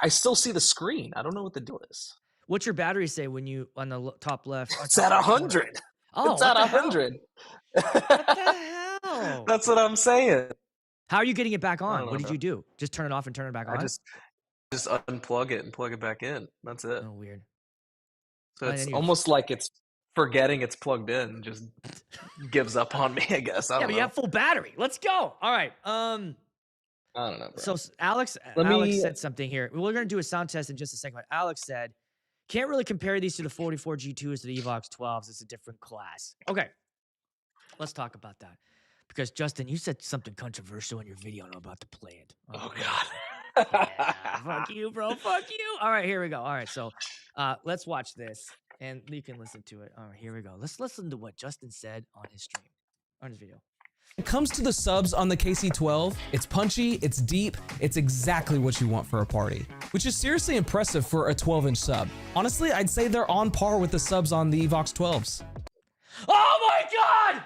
I still see the screen. I don't know what the deal is. What's your battery say when you on the top left or It's at top a right corner? hundred. Oh, It's what at the a hell? hundred. What the hell? That's what I'm saying. How are you getting it back I on? don't What know, did bro. you do? Just turn it off and turn it back I on? just unplug it and plug it back in. That's it. Oh, weird. So And it's then almost like it's forgetting it's plugged in just gives up on me, I guess. I Yeah, don't but you know. have full battery. Let's go. All right. I don't know, So bro. Alex Let me said something here. We're gonna do a sound test in just a second. But Alex said, can't really compare these to the 44 G2s to the Evox 12s. It's a different class. Okay. Let's talk about that. Because Justin, you said something controversial in your video, and I'm about to play it. Oh Yeah, god. fuck you, bro. Fuck you. All right, here we go. All right, so let's watch this, and you can listen to it. All right, here we go. Let's listen to what Justin said on his stream, on his video. When it comes to the subs on the KC12, it's punchy, it's deep, it's exactly what you want for a party, which is seriously impressive for a 12-inch sub. Honestly, I'd say they're on par with the subs on the Evox 12s. Oh my god!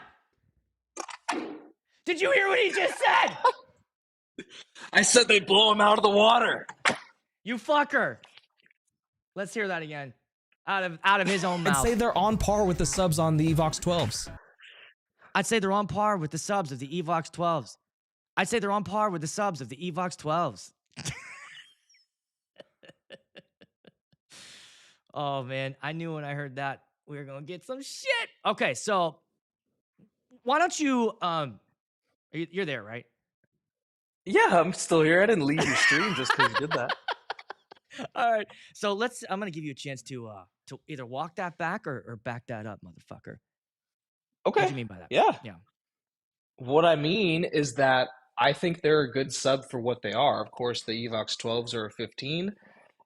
Did you hear what he just said? I said they blow him out of the water. You fucker. Let's hear that again. Out of his own mouth. I'd say they're on par with the subs on the Evox 12s. I'd say they're on par with the subs of the Evox 12s. I'd say they're on par with the subs of the Evox 12s. Oh man, I knew when I heard that we were gonna get some shit. Okay, so why don't you you're there, right? Yeah, I'm still here. I didn't leave your stream just because you did that. All right. So I'm gonna give you a chance to either walk that back or back that up, motherfucker. Okay. What do you mean by that? Yeah. Yeah. What I mean is that I think they're a good sub for what they are. Of course, the Evox 12s are a 15,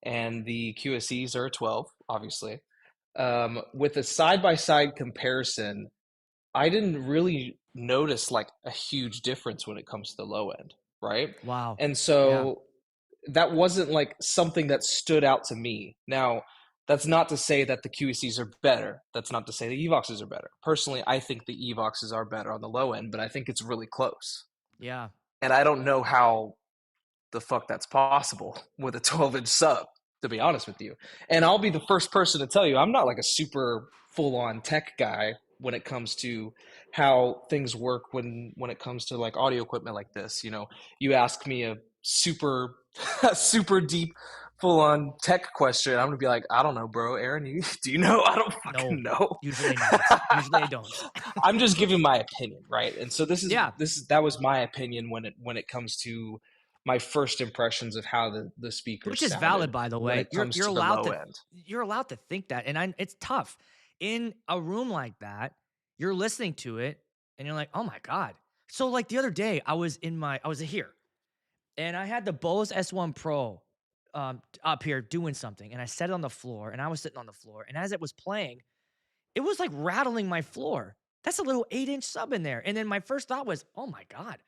and the QSEs are a 12, obviously. With a side-by-side comparison, I didn't really notice like a huge difference when it comes to the low end, right? Wow. And so that wasn't like something that stood out to me. Now, that's not to say that the QECs are better. That's not to say the Evoxes are better. Personally, I think the Evoxes are better on the low end, but I think it's really close. Yeah. And I don't know how the fuck that's possible with a 12-inch sub, to be honest with you. And I'll be the first person to tell you, I'm not like a super full-on tech guy when it comes to how things work when it comes to like audio equipment like this. You know, you ask me a super super deep full-on tech question, I'm gonna be like, I don't know, bro. Aaron, do you know? I don't fucking know. Usually not. Usually I don't. I'm just giving my opinion, right? And so Yeah. that was my opinion when it comes to my first impressions of how the speakers Which is sounded valid, by the when way. it comes to the low end. You're allowed to think that, and it's tough in a room like that. You're listening to it, and you're like, "Oh my god!" So, like the other day, I was here, and I had the Bose S1 Pro up here doing something, and I set it on the floor, and I was sitting on the floor, and as it was playing, it was like rattling my floor. That's a little 8-inch sub in there, and then my first thought was, "Oh my god,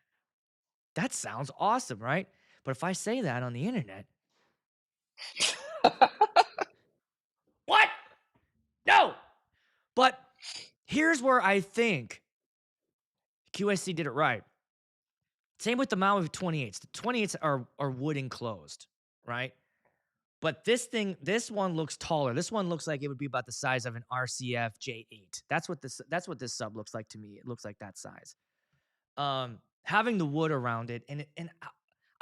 that sounds awesome, right?" But if I say that on the internet. What? No. But here's where I think QSC did it right. Same with the Maui 28s. The 28s are wood enclosed, right? But this one looks taller. This one looks like it would be about the size of an RCF J8. That's what this sub looks like to me. It looks like that size. Having the wood around it, and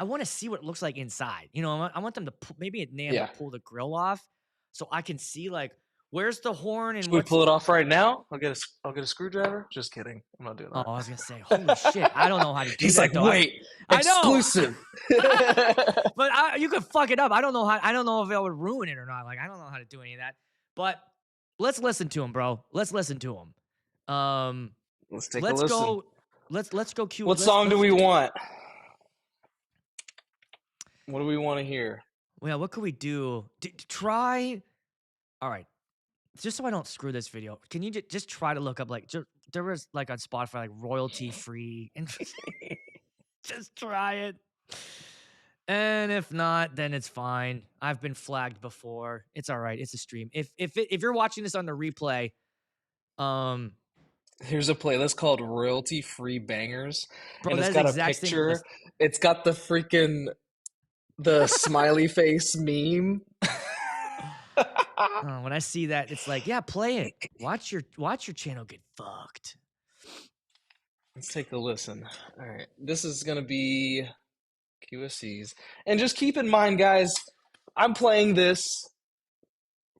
I want to see what it looks like inside. You know, I want them to maybe to pull the grill off so I can see like where's the horn and Should we pull it off right now? I'll get a screwdriver. Just kidding. I'm not doing that. Oh, I was gonna say, holy shit! I don't know how to do He's that. Like, though. wait, I know. exclusive. But you could fuck it up. I don't know how. I don't know if it would ruin it or not. Like I don't know how to do any of that. But let's listen to him, bro. Let's listen to him. Let's take a listen. Go. Let's go. What song do we want? What do we want to hear? Well, what could we do? Try. All right. Just so I don't screw this video, can you just try to look up like there was like on Spotify like royalty free and just try it. And if not, then it's fine. I've been flagged before. It's all right. It's a stream. If you're watching this on the replay, here's a playlist called Royalty Free Bangers. Bro, and it's got a picture. It's got the smiley face meme. When I see that, it's like, yeah, play it. Watch your channel get fucked. Let's take a listen. All right, this is gonna be QSCs, and just keep in mind, guys, I'm playing this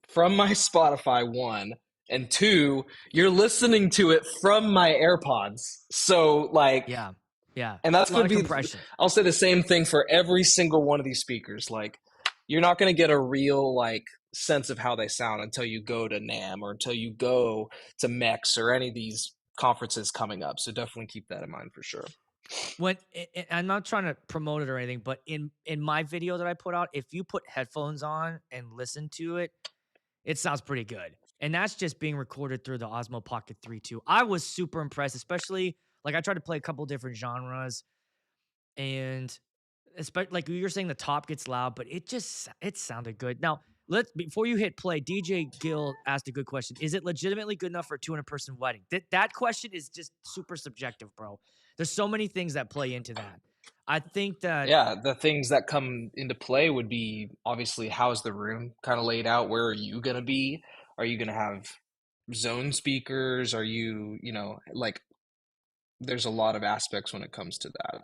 from my Spotify one, and two, you're listening to it from my AirPods. So like, Yeah. Yeah. and that's A lot going of to be, compression. I'll say the same thing for every single one of these speakers. Like, you're not going to get a real like sense of how they sound until you go to NAM or until you go to MEX or any of these conferences coming up. So definitely keep that in mind for sure. When I'm not trying to promote it or anything, but in my video that I put out, if you put headphones on and listen to it, it sounds pretty good. And that's just being recorded through the Osmo Pocket 3 too. I was super impressed, especially like I tried to play a couple different genres, and especially like you were saying, the top gets loud, but it sounded good. Now, before you hit play, DJ Gill asked a good question. Is it legitimately good enough for a 200-person wedding? That question is just super subjective, bro. There's so many things that play into that. I think that Yeah, the things that come into play would be obviously how's the room kind of laid out? Where are you going to be? Are you going to have zone speakers? Are you, like there's a lot of aspects when it comes to that.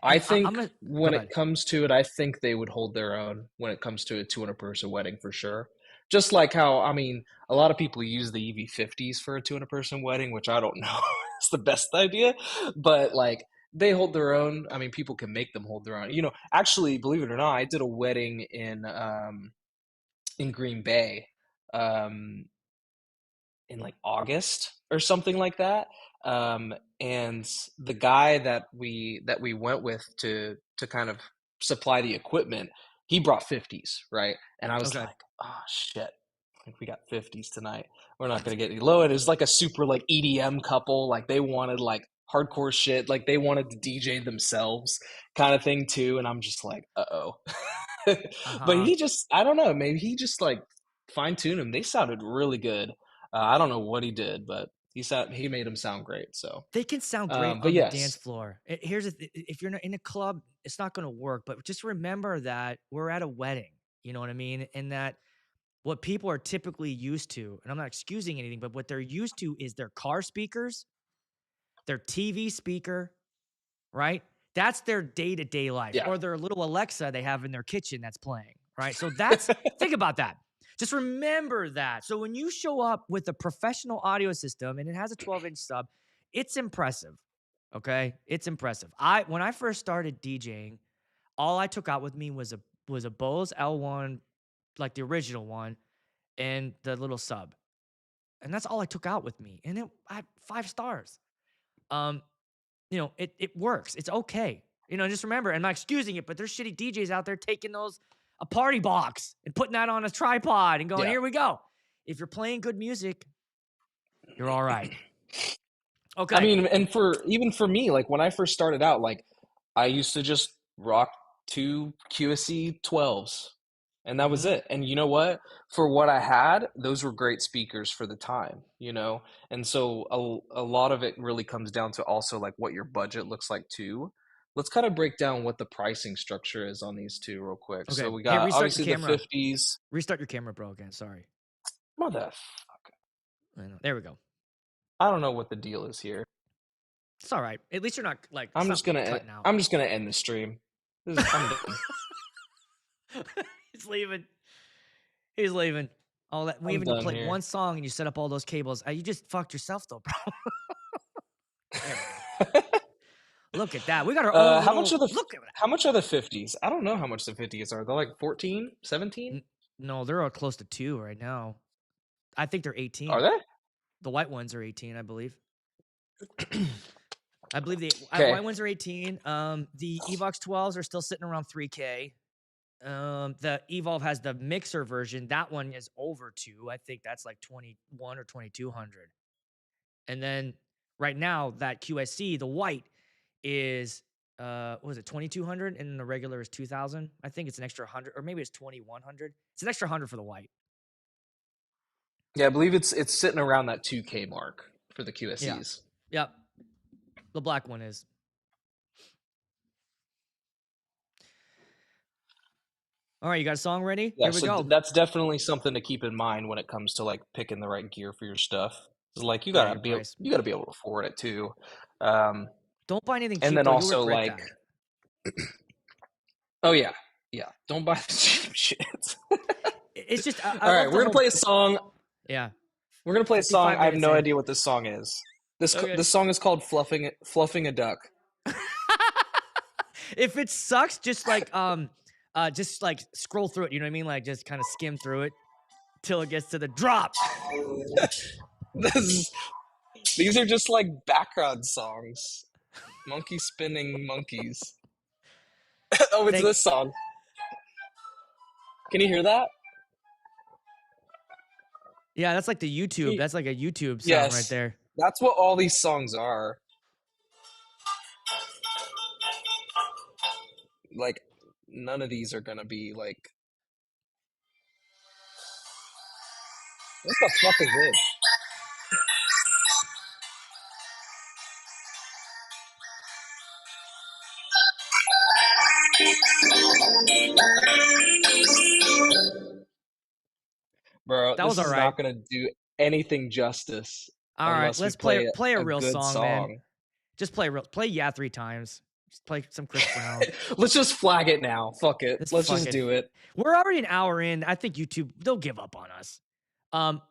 I and think I'm gonna go when it ahead. comes to it, I think they would hold their own when it comes to a 200-person wedding for sure. Just like how, I mean, a lot of people use the EV50s for a 200-person wedding, which I don't know is the best idea, but like they hold their own. I mean, people can make them hold their own. Actually, believe it or not, I did a wedding in Green Bay. Um, in like August or something like that. And the guy that we went with to kind of supply the equipment, he brought 50s, right? And I was Okay. like, oh shit, like we got 50s tonight. We're not gonna get any low. And it was like a super like EDM couple, like they wanted like hardcore shit, like they wanted to DJ themselves kind of thing too. And I'm just like, uh-oh. But Uh-huh. he just, I don't know, maybe he just like fine-tuned them. They sounded really good. I don't know what he did, but he made them sound great. So, They can sound great but on the dance yes, floor. Here's if you're not in a club, it's not going to work. But just remember that we're at a wedding. You know what I mean? And that what people are typically used to, and I'm not excusing anything, but what they're used to is their car speakers, their TV speaker, right? That's their day-to-day life, yeah, or their little Alexa they have in their kitchen that's playing, right? So that's think about that. Just remember that. So when you show up with a professional audio system and it has a 12-inch sub, it's impressive. Okay? It's impressive. When I first started DJing, all I took out with me was a Bose L1, like the original one, and the little sub. And that's all I took out with me. And I had 5 stars. Um, it works. It's okay. Just remember, I'm not excusing it, but there's shitty DJs out there taking a party box and putting that on a tripod and going, yeah. here we go. If you're playing good music, you're all right. I Okay. mean, and even for me, like when I first started out, like I used to just rock two QSC 12s, and that was Mhm. it. And you know what? For what I had, those were great speakers for the time, And so a lot of it really comes down to also like what your budget looks like too. Let's kind of break down what the pricing structure is on these two real quick. So Okay. we Hey, got restart your obviously the camera. 50s. Restart your camera, bro, again. Sorry. Mother, I know. There we go. I don't know what the deal is here. It's all right. At least you're not like it's I'm not just gonna cutting out. I'm just gonna end the stream. I'm done. He's leaving. He's leaving. All that we I'm even done played here. one song and you set up all those cables. You just fucked yourself though, bro. There we go. Look at that. We got our own How much little are the look at that. how much are the 50s? I don't know how much the 50s are. They're like 14, 17? No, they're all close to 2 right now. I think they're Are 18. they? The white ones are 18, I believe. I believe the Okay. white ones are 18. The Evox 12s are still sitting around 3K. The Evolve has the mixer version. That one is over 2. I think that's like 21 or 2200. And then right now that QSC, the white is what was it, 2200, and the regular is 2000. I think it's an extra 100, or maybe it's 2100. It's an extra 100 for the white. Yeah, I believe it's sitting around that 2K mark for the Yeah. QSCs. Yep. The black one is. All right, you got a song ready? Yeah, Here we so go. that's definitely something to keep in mind when it comes to like picking the right gear for your stuff. It's like Yeah, your price. you gotta be able to afford it too. Um, Don't buy anything and cheap then though. You'll also regret like, that. oh yeah, yeah, don't buy the cheap shit. It's just I All right, love we're the gonna whole play a song. yeah. We're gonna play a 55 song. I have minutes no in. idea what this song is. Okay. This song is called "Fluffing a Duck." If it sucks, just like scroll through it. You know what I mean? Like just kind of skim through it till it gets to the drop. This these are just like background songs. Monkey spinning monkeys. Oh, it's Thank. this song. Can you hear that? Yeah, that's like the YouTube. That's like a YouTube sound right Yes. there. That's what all these songs are. Like, none of these are gonna be like. What the fuck is this? Bro, That was this all is right. not gonna do anything justice All right, unless we let's play play a a real good song, man. song. Just play Yeah 3 times. Just play some Chris Brown. Let's just flag it now. Fuck it. Let's Fuck just it. do it. We're already an hour in. I think YouTube they'll give up on us.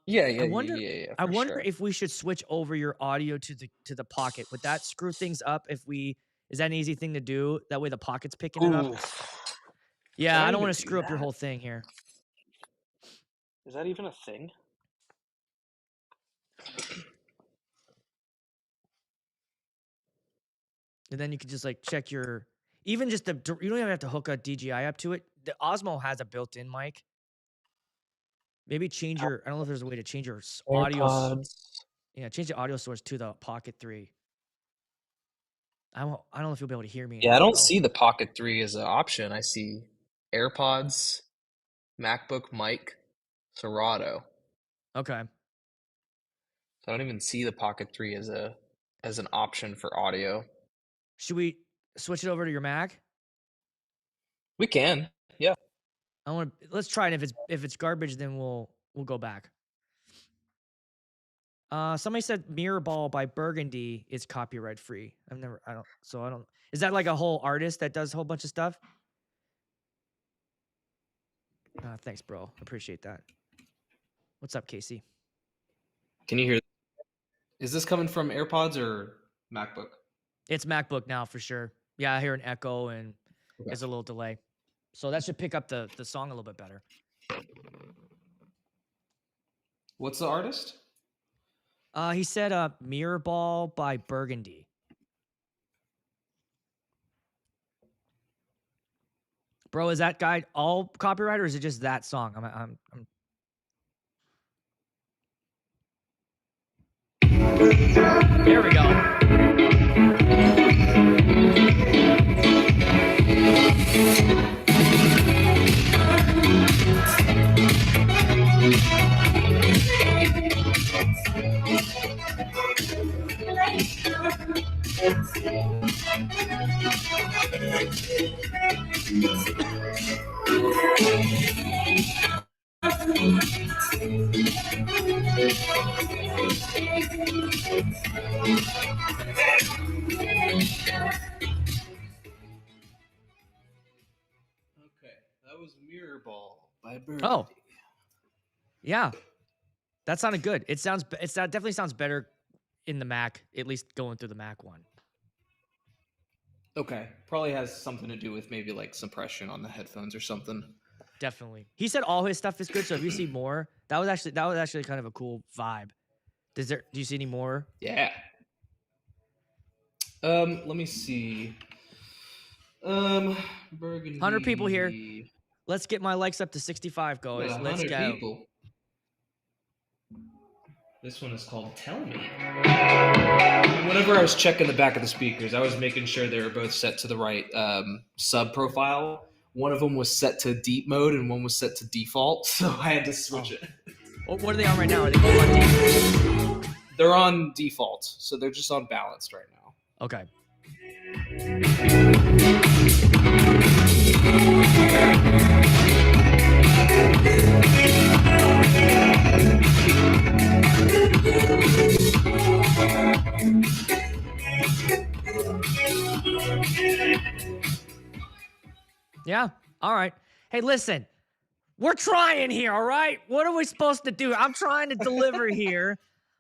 Yeah, I wonder for wonder sure. if we should switch over your audio to the pocket. Would that screw things up is that an easy thing to do? That way the pocket's picking it up? Ooh. Yeah, Can I I don't want even to do screw up your that? whole thing here. Is that even a thing? And then you can just like check your even just you don't even have to hook a DJI up to it. The Osmo has a built-in mic. Maybe change your I don't know if there's a way to change your audio. AirPods. Yeah, change the audio source to the Pocket 3. I don't know if you'll be able to hear me Yeah, I anymore, don't bro. see the Pocket 3 as an option. I see AirPods, MacBook mic, Serato. Okay. So I don't even see the Pocket 3 as an option for audio. Should we switch it over to your Mac? We can. Yeah. Let's try it. If it's garbage, then we'll go back. Somebody said Mirror Ball by Burgundy is copyright free. Is that like a whole artist that does a whole bunch of stuff? Thanks, bro. Appreciate that. What's up, Casey? Can you hear? Is this coming from AirPods or MacBook? It's MacBook now for sure. Yeah, I hear an echo and there's a little delay. So that should pick up the song a little bit better. What's the artist? He said Mirror Ball by Burgundy. Bro, is that guy all copyright or is it just that song? I'm There we go. Okay, that was Mirror Ball by Burgundy. Oh, yeah, that sounded good. That definitely sounds better in the Mac, at least going through the Mac one. Okay, probably has something to do with maybe like suppression on the headphones or something. Definitely. He said all his stuff is good, so if you see more, that was actually kind of a cool vibe. Do you see any more? Yeah. Let me see. Burgundy. 100 people here. Let's get my likes up to 65, guys. Yeah, Let's 100 go. people. This one is called Tell Me. Whenever I was checking the back of the speakers, I was making sure they were both set to the right sub profile. One of them was set to deep mode and one was set to default, so I had to switch it. What are they on right now? Are they both on default? They're on default, so they're just on balanced right now. Okay. Yeah. All right. Hey, listen. We're trying here, all right? What are we supposed to do? I'm trying to deliver here.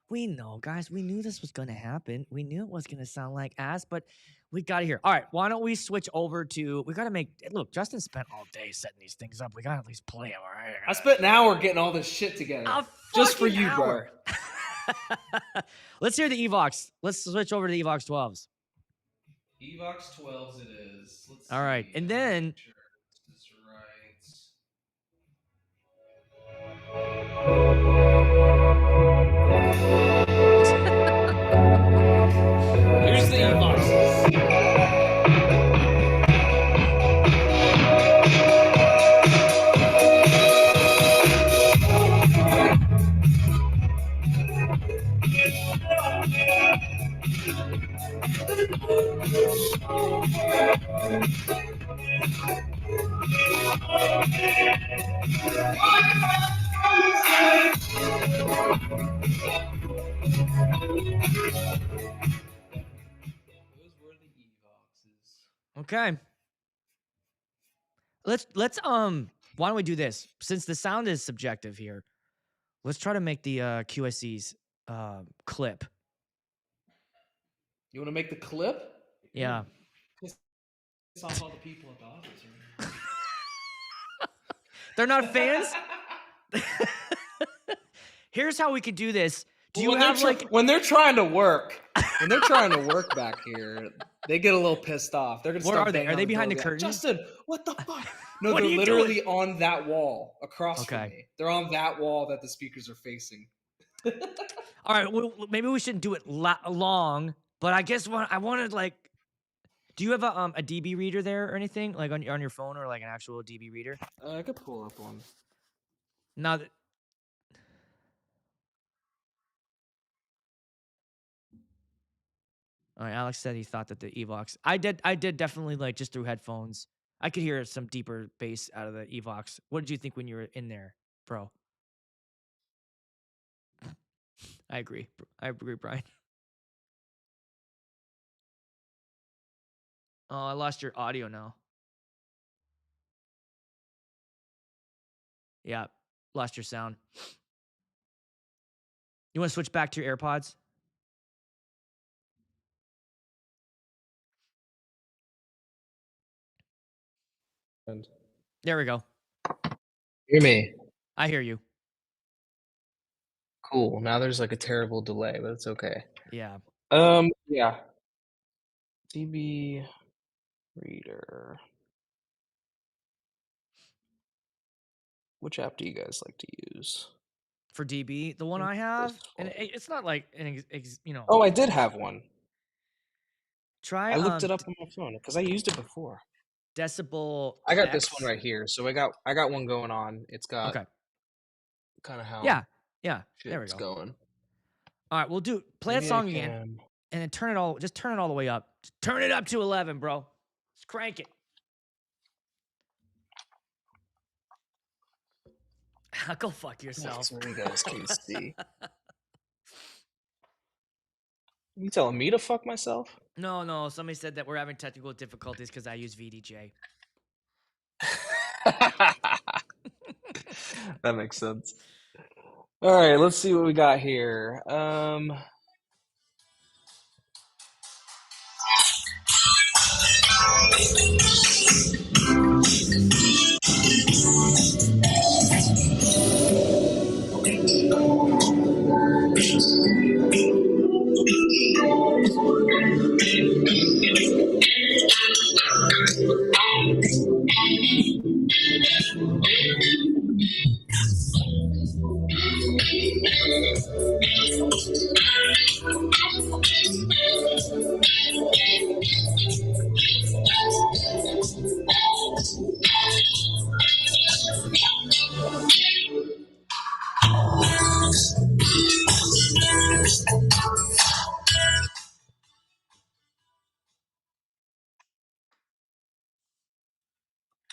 We know, guys. We knew this was going to happen. We knew it was going to sound like ass, but we got to hear. All right, why don't we switch over to? We got to make. Look, Justin spent all day setting these things up. We got to at least play them, all right? I spent an hour getting all this shit together. Just for you, hour. bro. Let's hear the Evox. Let's switch over to the Evox 12s. Evox 12s it is. Let's all right, and then. Here's the Evox. Okay. Let's why don't we do this? Since the sound is subjective here, let's try to make the QSC's clip. You want to make the clip? Yeah. Piss off all the people at the office. They're not fans? Here's how we could do this. Do you have when they're trying to work back here, they get a little pissed off. They're gonna Where start are they? banging Are on they the behind door, the be like, curtain? Justin, what the fuck? No, What they're are you literally doing? on that wall across from Okay. me. They're on that wall that the speakers are facing. All right, well, maybe we shouldn't do it long, but I guess I wanted like. Do you have a DB reader there or anything like on your phone or like an actual DB reader? I could pull up one. Now that. All right, Alex said he thought that the Evox. I did definitely like just through headphones. I could hear some deeper bass out of the Evox. What did you think when you were in there, bro? I agree, Brian. Oh, I lost your audio now. Yeah, lost your sound. You want to switch back to your AirPods? There we go. Hear me. I hear you. Cool. Now there's like a terrible delay, but it's okay. Yeah. Yeah. DB reader. Which app do you guys like to use? For DB, the one I have, and it's not like Oh, I did have one. Try. I looked it up on my phone because I used it before. Decibel. I got X. this one right here. So I got one going on. It's got kind of how Yeah. There we go. Going. All right, we'll play that song again, and then turn it all the way up. Just turn it up to 11, bro. Let's crank it. Go fuck yourself. That's what you guys can see. You telling me to fuck myself? No. Somebody said that we're having technical difficulties because I use VDJ. That makes sense. All right, let's see what we got here.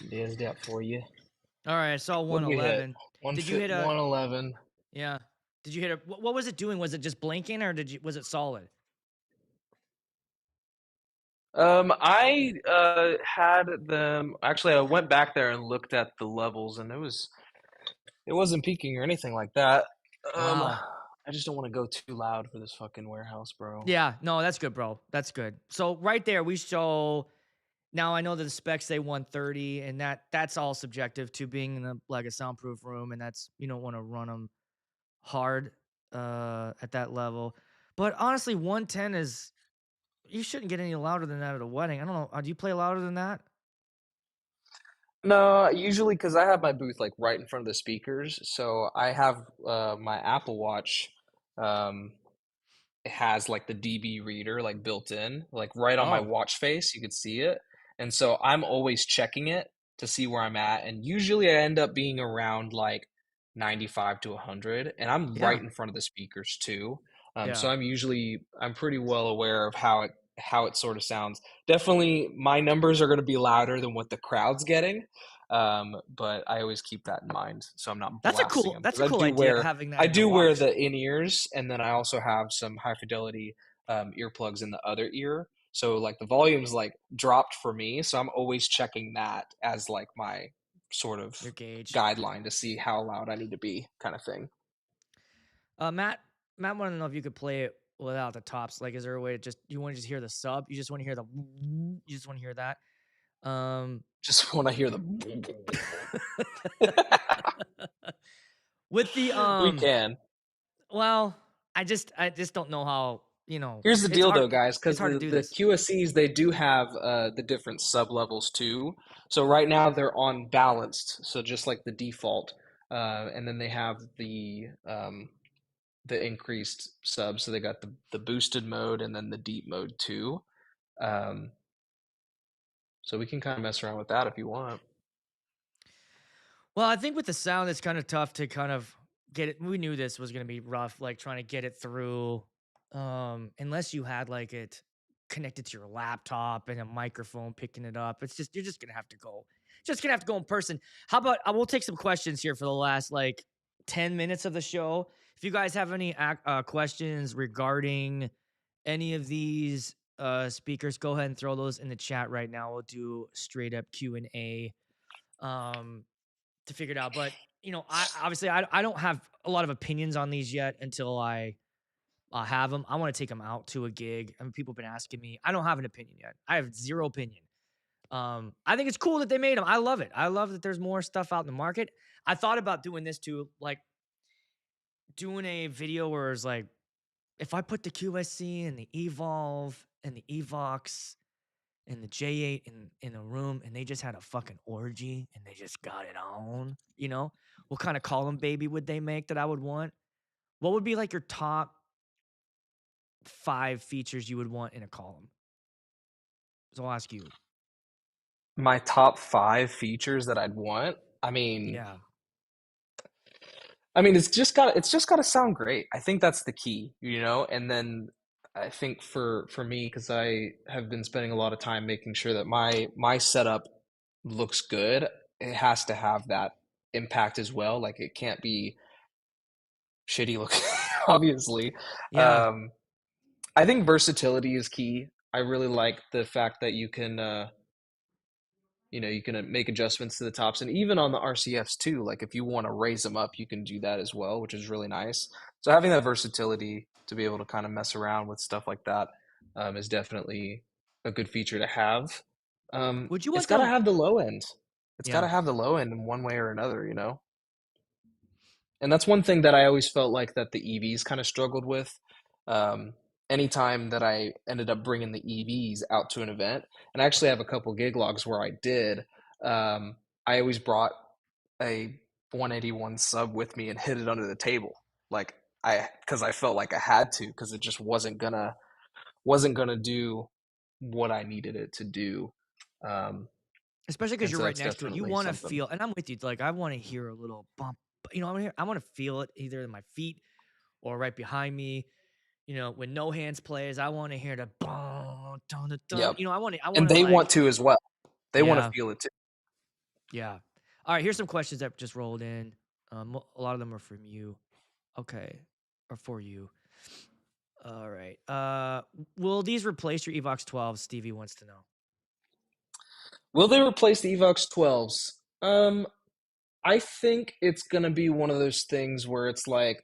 There's that for you. All right, I saw 111. Did you hit 111? Yeah. Did you hit a? What was it doing? Was it just blinking, or was it solid? I had them. Actually, I went back there and looked at the levels, and it was It wasn't peaking or anything like that. Wow. I just don't want to go too loud for this fucking warehouse, bro. Yeah, no, that's good, bro. That's good. So right there, we show. Now I know that the specs say 130, and that's all subjective to being in a soundproof room, and that's you don't want to run them hard at that level. But honestly, 110 is you shouldn't get any louder than that at a wedding. I don't know. Do you play louder than that? No, usually because I have my booth like right in front of the speakers, so I have my Apple Watch. Um, it has like the DB reader like built in, like right on my Oh, watch face, you could see it. And so I'm always checking it to see where I'm at. And usually I end up being around like 95 to 100, and I'm right yeah, in front of the speakers too. yeah. So I'm pretty well aware of how it sort of sounds. Definitely my numbers are going to be louder than what the crowd's getting. But I always keep that in mind, so I'm not blasting them That's because a cool idea having that I in your do wear watch. the in ears, and then I also have some high fidelity earplugs in the other ear. So like the volume's like dropped for me, so I'm always checking that as like my sort of Your gauge. guideline to see how loud I need to be, kind of thing. Matt, Matt wanted to know if you could play it without the tops. Like, is there a way to just you want to just hear the sub? You just want to hear the you just want to hear that. Um, Just when I hear the with the we can. well, I just don't know how Here's the deal though, guys, it's because hard to do the this. QSCs they do have the different sub levels too. So right now they're on balanced, so just like the default, and then they have the increased subs. So they got the boosted mode and then the deep mode too. Um, so we can kind of mess around with that if you want. Well, I think with the sound, it's kind of tough to kind of get it. We knew this was going to be rough, like trying to get it through, unless you had like it connected to your laptop and a microphone picking it up. It's just you're just gonna have to go, just gonna have to go in person. How about I will take some questions here for the last like 10 minutes of the show. If you guys have any questions regarding any of these speakers, go ahead and throw those in the chat right now. We'll do straight up Q&A. Um, to figure it out. But I obviously I don't have a lot of opinions on these yet until I have them. I want to take them out to a gig. I mean, people have been asking me. I don't have an opinion yet. I have zero opinion. I think it's cool that they made them. I love it. I love that there's more stuff out in the market. I thought about doing this too, like doing a video where it's like, if I put the QSC and the Evolve and the Evox and the J8 in a room and they just had a fucking orgy and they just got it on, what kind of column baby would they make that I would want? What would be like your top 5 features you would want in a column? So I'll ask you. My top 5 features that I'd want. Yeah. It's just got to sound great. I think that's the key, you know. And then I think for me, because I have been spending a lot of time making sure that my setup looks good, it has to have that impact as well. Like it can't be shitty looking, obviously. Yeah. Um, I think versatility is key. I really like the fact that you can make adjustments to the tops and even on the RCFs too. Like if you want to raise them up, you can do that as well, which is really nice. So having that versatility to be able to kind of mess around with stuff like that is definitely a good feature to have. Would you It's want got to them? have the low end. It's got Yeah. to have the low end in one way or another, you know? And that's one thing that I always felt like that the EVs kind of struggled with. Um, Anytime that I ended up bringing the EVs out to an event, and I actually have a couple gig logs where I did, I always brought a 181 sub with me and hid it under the table, like because I felt like I had to, because it just wasn't gonna do what I needed it to do. Um, Especially because and you're so right that's next to it. You definitely want to something. feel, and I'm with you. Like I want to hear a little bump. I want to feel it either in my feet or right behind me. When no hands plays, I want to hear the boom, dun, dun, dun. Yep. I And want to they like, want to as well. They want to yeah, feel it too. yeah. All right, here's some questions that just rolled in. A lot of them are from you. Okay, or for you. All right. Will these replace your Evox 12? Stevie wants to know. Will they replace the Evox 12s? I think it's gonna be one of those things where it's like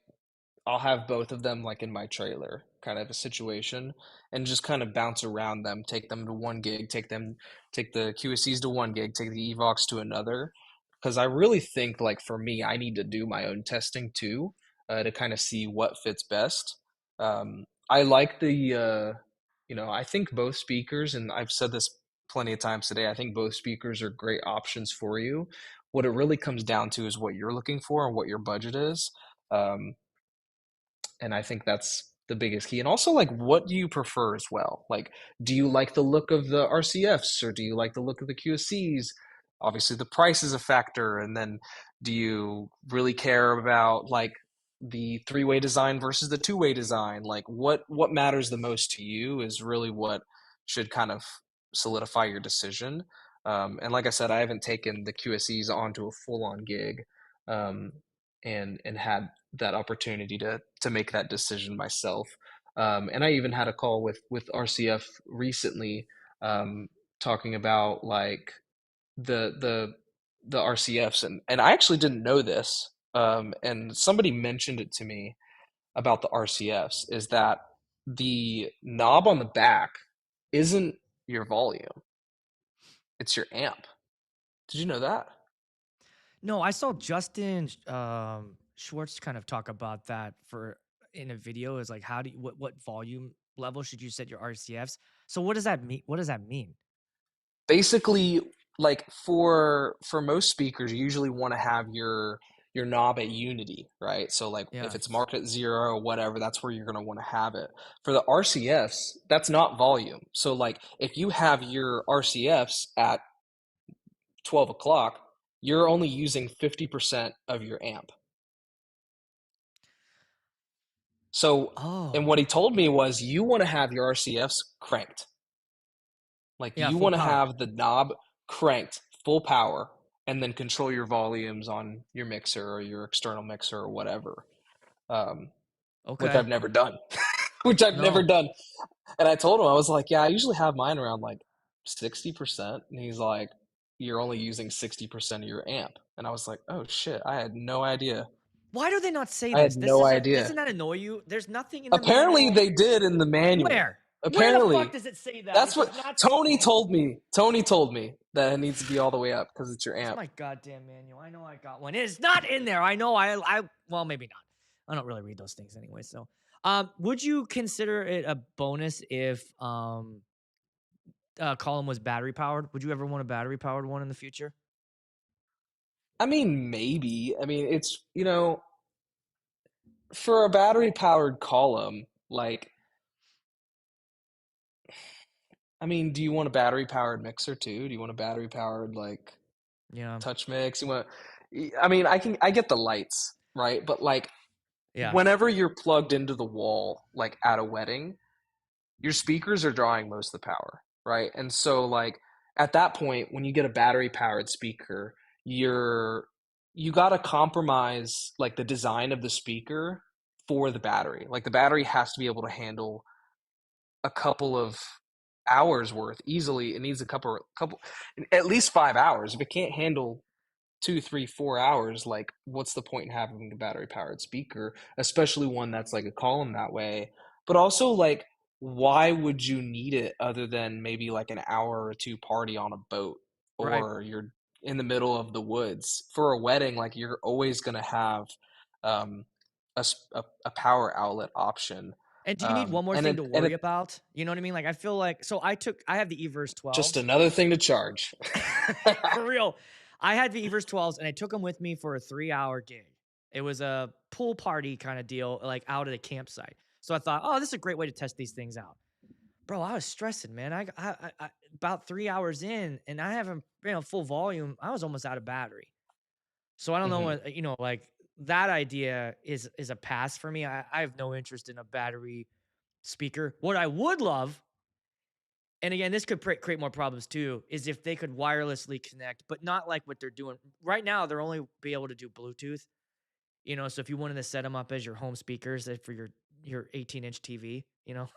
I'll have both of them like in my trailer, kind of a situation, and just kind of bounce around them, take them to one gig, take the QSCs to one gig, take the Evox to another. Because I really think like for me, I need to do my own testing too, to kind of see what fits best. I like I think both speakers, and I've said this plenty of times today, I think both speakers are great options for you. What it really comes down to is what you're looking for and what your budget is. Um, and I think that's the biggest key. And also, like, what do you prefer as well? Like, do you like the look of the RCFs or do you like the look of the QSCs? Obviously, the price is a factor. And then, do you really care about like the three-way design versus the two-way design? Like, what matters the most to you is really what should kind of solidify your decision. And like I said, I haven't taken the QSCs onto a full-on gig. Um, and had that opportunity to make that decision myself. And I even had a call with RCF recently, talking about like the the the RCFs, and I actually didn't know this. And somebody mentioned it to me about the RCFs is that the knob on the back isn't your volume, it's your amp. Did you know that? No, I saw Justin Schwartz kind of talk about that for in a video. Is like, how do you, what volume level should you set your RCFs? So what does that mean? What does that mean? Basically, like for most speakers, you usually want to have your knob at unity, right? So like if Yeah. it's marked at 0 or whatever, that's where you're going to want to have it. For the RCFs, that's not volume. So like if you have your RCFs at 12 o'clock, you're only using 50% of your amp. So, and Oh, what he told me was you want to have your RCFs cranked. Like yeah, you full want to power. have the knob cranked full power and then control your volumes on your mixer or your external mixer or whatever. Um, which Okay. I've never done. Which I've never No. done. And I told him, I was like, yeah, I usually have mine around like 60%. And he's like, you're only using 60% of your amp. And I was like, oh shit, I had no idea. Why do they not say I had this? no idea. Doesn't that annoy you? There's nothing in the Apparently manual. they did in the manual. Where? Where the fuck Apparently. does it say that? That's It what does not say. Tony told me. Tony told me that it needs to be all the way up because it's your It's amp. my goddamn manual. I know I got one. It's not in there. I know. Well, maybe not. I don't really read those things anyway. So, would you consider it a bonus if column was battery powered? Would you ever want a battery powered one in the future? I mean, maybe. I mean, it's, for a battery powered column, like, I mean, do you want a battery powered mixer too? Do you want a battery powered like Yeah. touch mix? I mean, I get the lights, right? But like Yeah. whenever you're plugged into the wall, like at a wedding, your speakers are drawing most of the power, right? And so like at that point, when you get a battery powered speaker, you got to compromise like the design of the speaker for the battery. Like the battery has to be able to handle a couple of hours worth easily. It needs a couple at least 5 hours. If it can't handle 2, 3, 4 hours, like what's the point in having a battery powered speaker, especially one that's like a column that way? But also like why would you need it other than maybe like an hour or two party on a boat Right. or you're in the middle of the woods for a wedding? Like you're always going to have um, a power outlet option. And do you need one more And thing it to and worry it about? You know what I mean? Like I feel like I have the Everse just 12s. another thing to charge. For real. I had the Everse 12s and I took them with me for a 3-hour gig. It was a pool party kind of deal, like out at a campsite. So I thought, oh, this is a great way to test these things out. Bro, I was stressing, man. I about 3 hours in, and I haven't, full volume. I was almost out of battery. So I don't know Mhm. what, like that idea is a pass for me. I have no interest in a battery speaker. What I would love, and again, this could create more problems too, is if they could wirelessly connect, but not like what they're doing right now. They're only be able to do Bluetooth. So if you wanted to set them up as your home speakers for your 18-inch TV, you want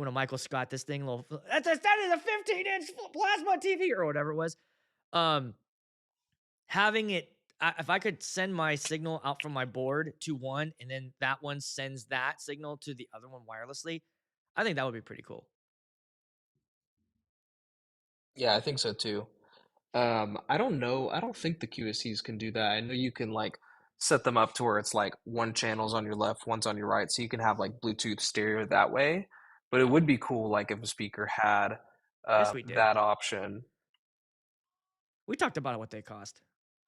to Michael Scott this thing, that is a 15-inch plasma TV or whatever it was. Um, having it if I could send my signal out from my board to one, and then that one sends that signal to the other one wirelessly, I think that would be pretty cool. Yeah, I think so too. I don't know. I don't think the QSCs can do that. I know you can like set them up to where it's like one channel's on your left, one's on your right, so you can have like Bluetooth stereo that way. But it would be cool like if a speaker had Yes, we did. that option. We talked about what they cost.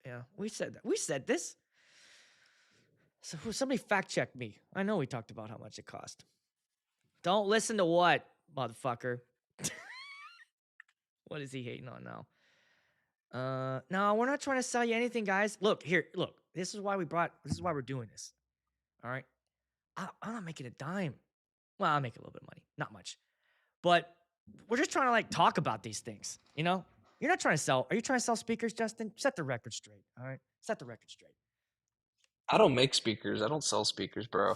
Yeah, we said that. We said this. So somebody fact check me. I know we talked about how much it cost. Don't listen to what, motherfucker. What is he hating on now? No, we're not trying to sell you anything, guys. Look here. Look, this is why we're doing this. All right. I'm not making a dime. Well, I'll make a little bit of money, not much, but we're just trying to like talk about these things. You know, you're not trying to sell. Are you trying to sell speakers, Justin? Set the record straight. All right, set the record straight. I don't make speakers. I don't sell speakers, bro.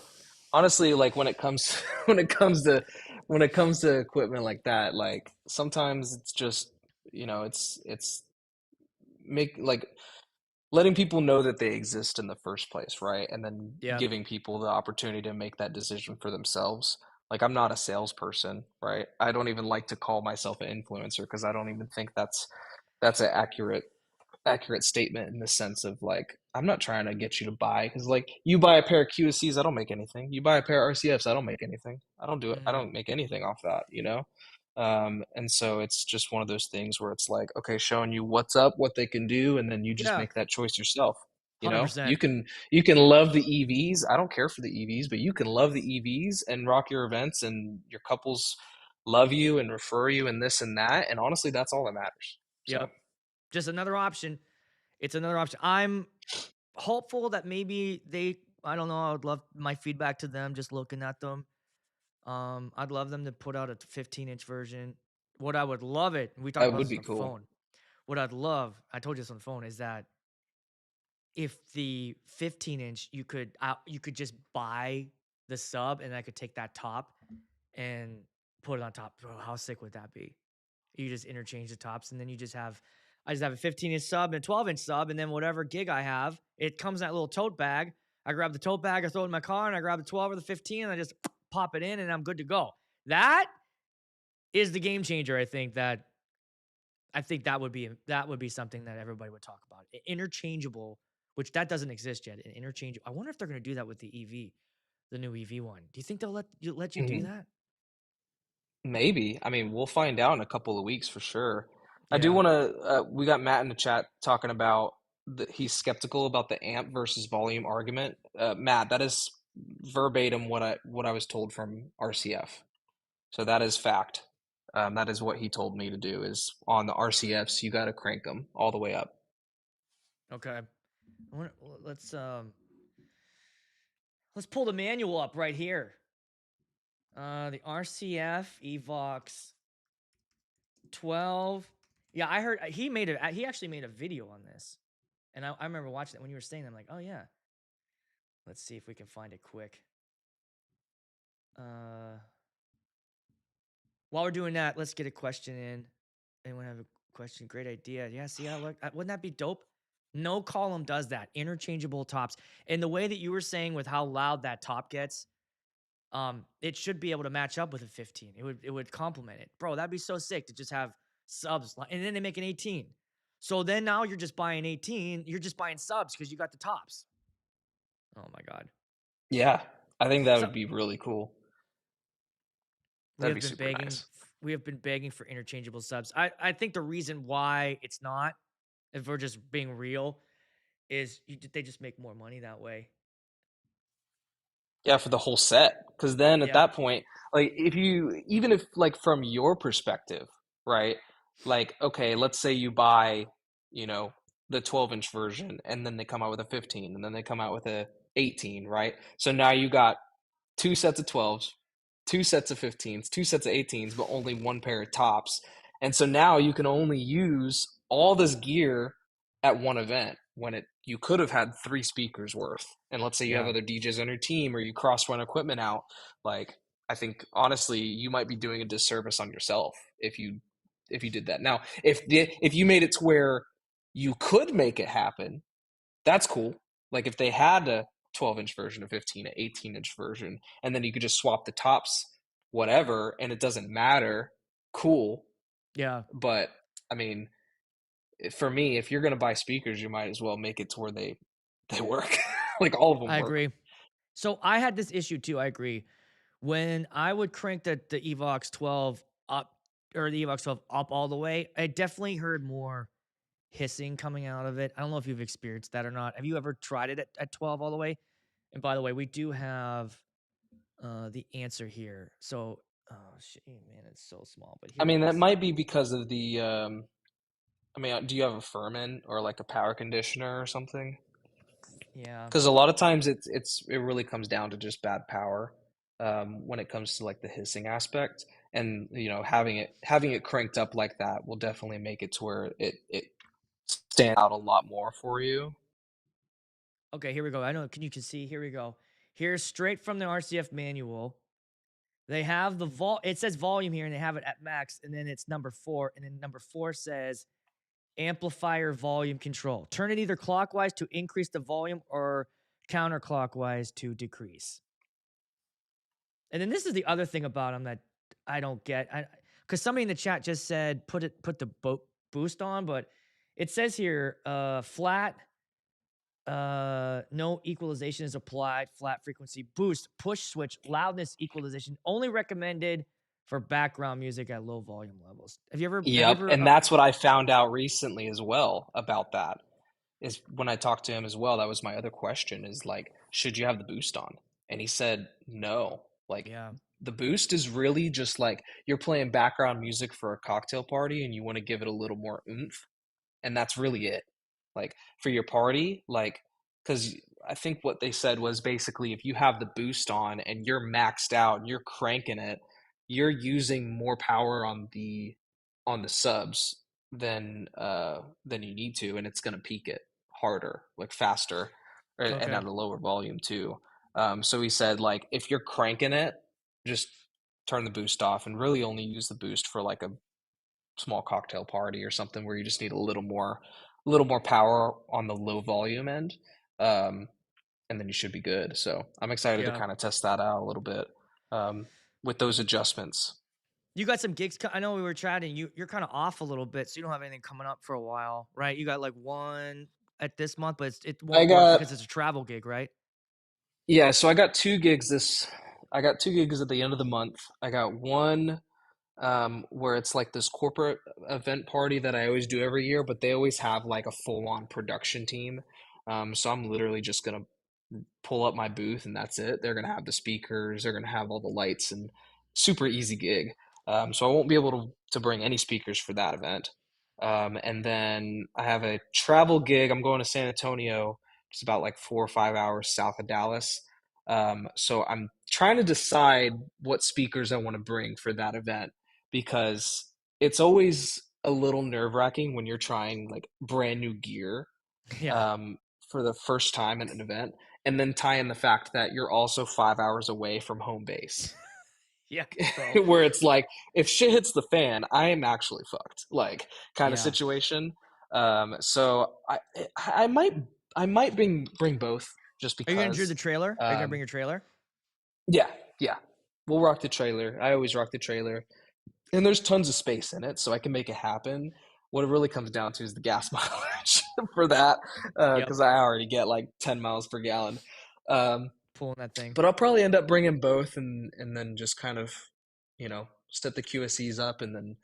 Honestly, like when it comes when it comes to equipment like that, like sometimes it's just, it's make like letting people know that they exist in the first place, right? And then Yeah. giving people the opportunity to make that decision for themselves. Like I'm not a salesperson, right? I don't even like to call myself an influencer because I don't even think that's an accurate statement in the sense of like I'm not trying to get you to buy because like you buy a pair of QSCs, I don't make anything. You buy a pair of RCFs, I don't make anything. I don't do it. I Mm-hmm. don't make anything off that. And so it's just one of those things where it's like, okay, showing you what's up, what they can do, and then you just Yeah. make that choice yourself. You know, 100%. you can love the EVs. I don't care for the EVs, but you can love the EVs and rock your events, and your couples love you and refer you and this and that. And honestly, that's all that matters. So Yep. Just another option. It's another option. I'm hopeful that maybe they. I don't know. I would love my feedback to them. Just looking at them. I'd love them to put out a 15-inch version. What I would love it. We talked that about would this be on the cool. phone. What I'd love. I told you this on the phone is that if the 15-inch you could just buy the sub and I could take that top and put it on top. Bro, how sick would that be? You just interchange the tops and then I just have a 15-inch sub and a 12-inch sub, and then whatever gig I have, it comes in that little tote bag. I grab the tote bag, I throw it in my car, and I grab the 12 or the 15, and I just pop it in, and I'm good to go. That is the game changer. I think that would be something that everybody would talk about. Interchangeable, which that doesn't exist yet. An interchangeable. I wonder if they're going to do that with the EV, the new EV one. Do you think they'll let you do Mhm. that? Maybe. I mean, we'll find out in a couple of weeks for sure. I do Yeah. want to. We got Matt in the chat talking about he's skeptical about the amp versus volume argument. Matt, that is verbatim what I was told from RCF. So that is fact. That is what he told me to do. Is on the RCFs, you got to crank them all the way up. Okay. Let's let's pull the manual up right here. The RCF Evox 12. Yeah, I heard he actually made a video on this. And I remember watching it when you were saying that. I'm like, oh yeah. Let's see if we can find it quick. While we're doing that, let's get a question in. Anyone have a question? Great idea. Yeah, see how wouldn't that be dope? No column does that. Interchangeable tops. And the way that you were saying with how loud that top gets, it should be able to match up with a 15. It would complement it. Bro, that'd be so sick to just have subs and then they make an 18. So then now you're just buying 18, you're just buying subs because you got the tops. Oh my god. Yeah, I think that So would be really cool. we That'd have be been super begging nice. we have been begging for interchangeable subs. I think the reason why it's not, if we're just being real, is they just make more money that way. Yeah, for the whole set. Because then at Yeah. that point, like even if like from your perspective, right? Like, okay, let's say you buy, you know, the 12-inch version and then they come out with a 15 and then they come out with a 18, right? So now you got two sets of 12s, two sets of 15s, two sets of 18s, but only one pair of tops. And so now you can only use all this gear at one event when you could have had three speakers worth. And let's say you have Yeah. other DJs on your team or you cross run equipment out, like I think honestly you might be doing a disservice on yourself if you did that. Now, if you made it to where you could make it happen, That's cool. Like if they had a 12-inch version, a 15, an 18-inch version, and then you could just swap the tops, whatever, and it doesn't matter. Cool. Yeah, But I mean, for me, if you're gonna buy speakers, you might as well make it to where they work. Like all of them I work. agree. So I had this issue too. I agree. When I would crank the Evox 12 up or the Evox 12 up all the way, I definitely heard more hissing coming out of it. I don't know if you've experienced that or not. Have you ever tried it at 12 all the way? And by the way, we do have the answer here. So, oh shit, man, it's so small, but I here it mean, that is. might be because of the I mean, do you have a Furman or like a power conditioner or something? Yeah. Because a lot of times it really comes down to just bad power when it comes to like the hissing aspect, and having it cranked up like that will definitely make it to where it stands out a lot more for you. Okay, here we go. I know. Can you can see? Here we go. Here's straight from the RCF manual. They have the it says volume here and they have it at max, and then it's number 4, and then number 4 says amplifier volume control. Turn it either clockwise to increase the volume or counterclockwise to decrease. And then this is the other thing about them that I don't get. Because somebody in the chat just said put the boost on, but it says here flat, no equalization is applied, flat frequency boost, push switch, loudness equalization only recommended for background music at low volume levels. Have you Yep, ever and that's what I found out recently as well about that. Is when I talked to him as well, that was my other question is like, should you have the boost on? And he said no. Like yeah. the boost is really just like you're playing background music for a cocktail party and you want to give it a little more oomph, and that's really it. Like for your party, like because I think what they said was basically if you have the boost on and you're maxed out and you're cranking it, you're using more power on the subs than you need to, and it's going to peak it harder, like faster, and Okay. at a lower volume too. So he said like if you're cranking it, just turn the boost off and really only use the boost for like a small cocktail party or something where you just need a little more power on the low volume end, um, and then you should be good. So I'm excited to Yeah. kind of test that out a little bit um, with those adjustments. You got some gigs. I know we were chatting. You're kind of off a little bit, so you don't have anything coming up for a while, right? You got like one at this month, but it I won't work got because it's a travel gig, right? Yeah, so I got two gigs at the end of the month. I got one where it's like this corporate event party that I always do every year, but they always have like a full-on production team. So I'm literally just gonna pull up my booth and that's it. They're gonna have the speakers, they're gonna have all the lights, and super easy gig. So I won't be able to bring any speakers for that event. And then I have a travel gig. I'm going to San Antonio, just about like 4 or 5 hours south of Dallas. So I'm trying to decide what speakers I want to bring for that event because it's always a little nerve-wracking when you're trying like brand new gear Yeah. um, for the first time at an event, and then tie in the fact that you're also 5 hours away from home base, Yeah, bro. where it's like if shit hits the fan, I am actually fucked, like kind of Yeah. situation. So I might I might bring both just Are you gonna do the because. trailer? Are you gonna bring Um, your trailer? yeah, yeah, we'll rock the trailer. I always rock the trailer, and there's tons of space in it, so I can make it happen. What it really comes down to is the gas mileage for that, Yep. because I already get like 10 miles per gallon. Um, Pulling that thing. but I'll probably end up bringing both, and then just kind of, set the QSEs up, and then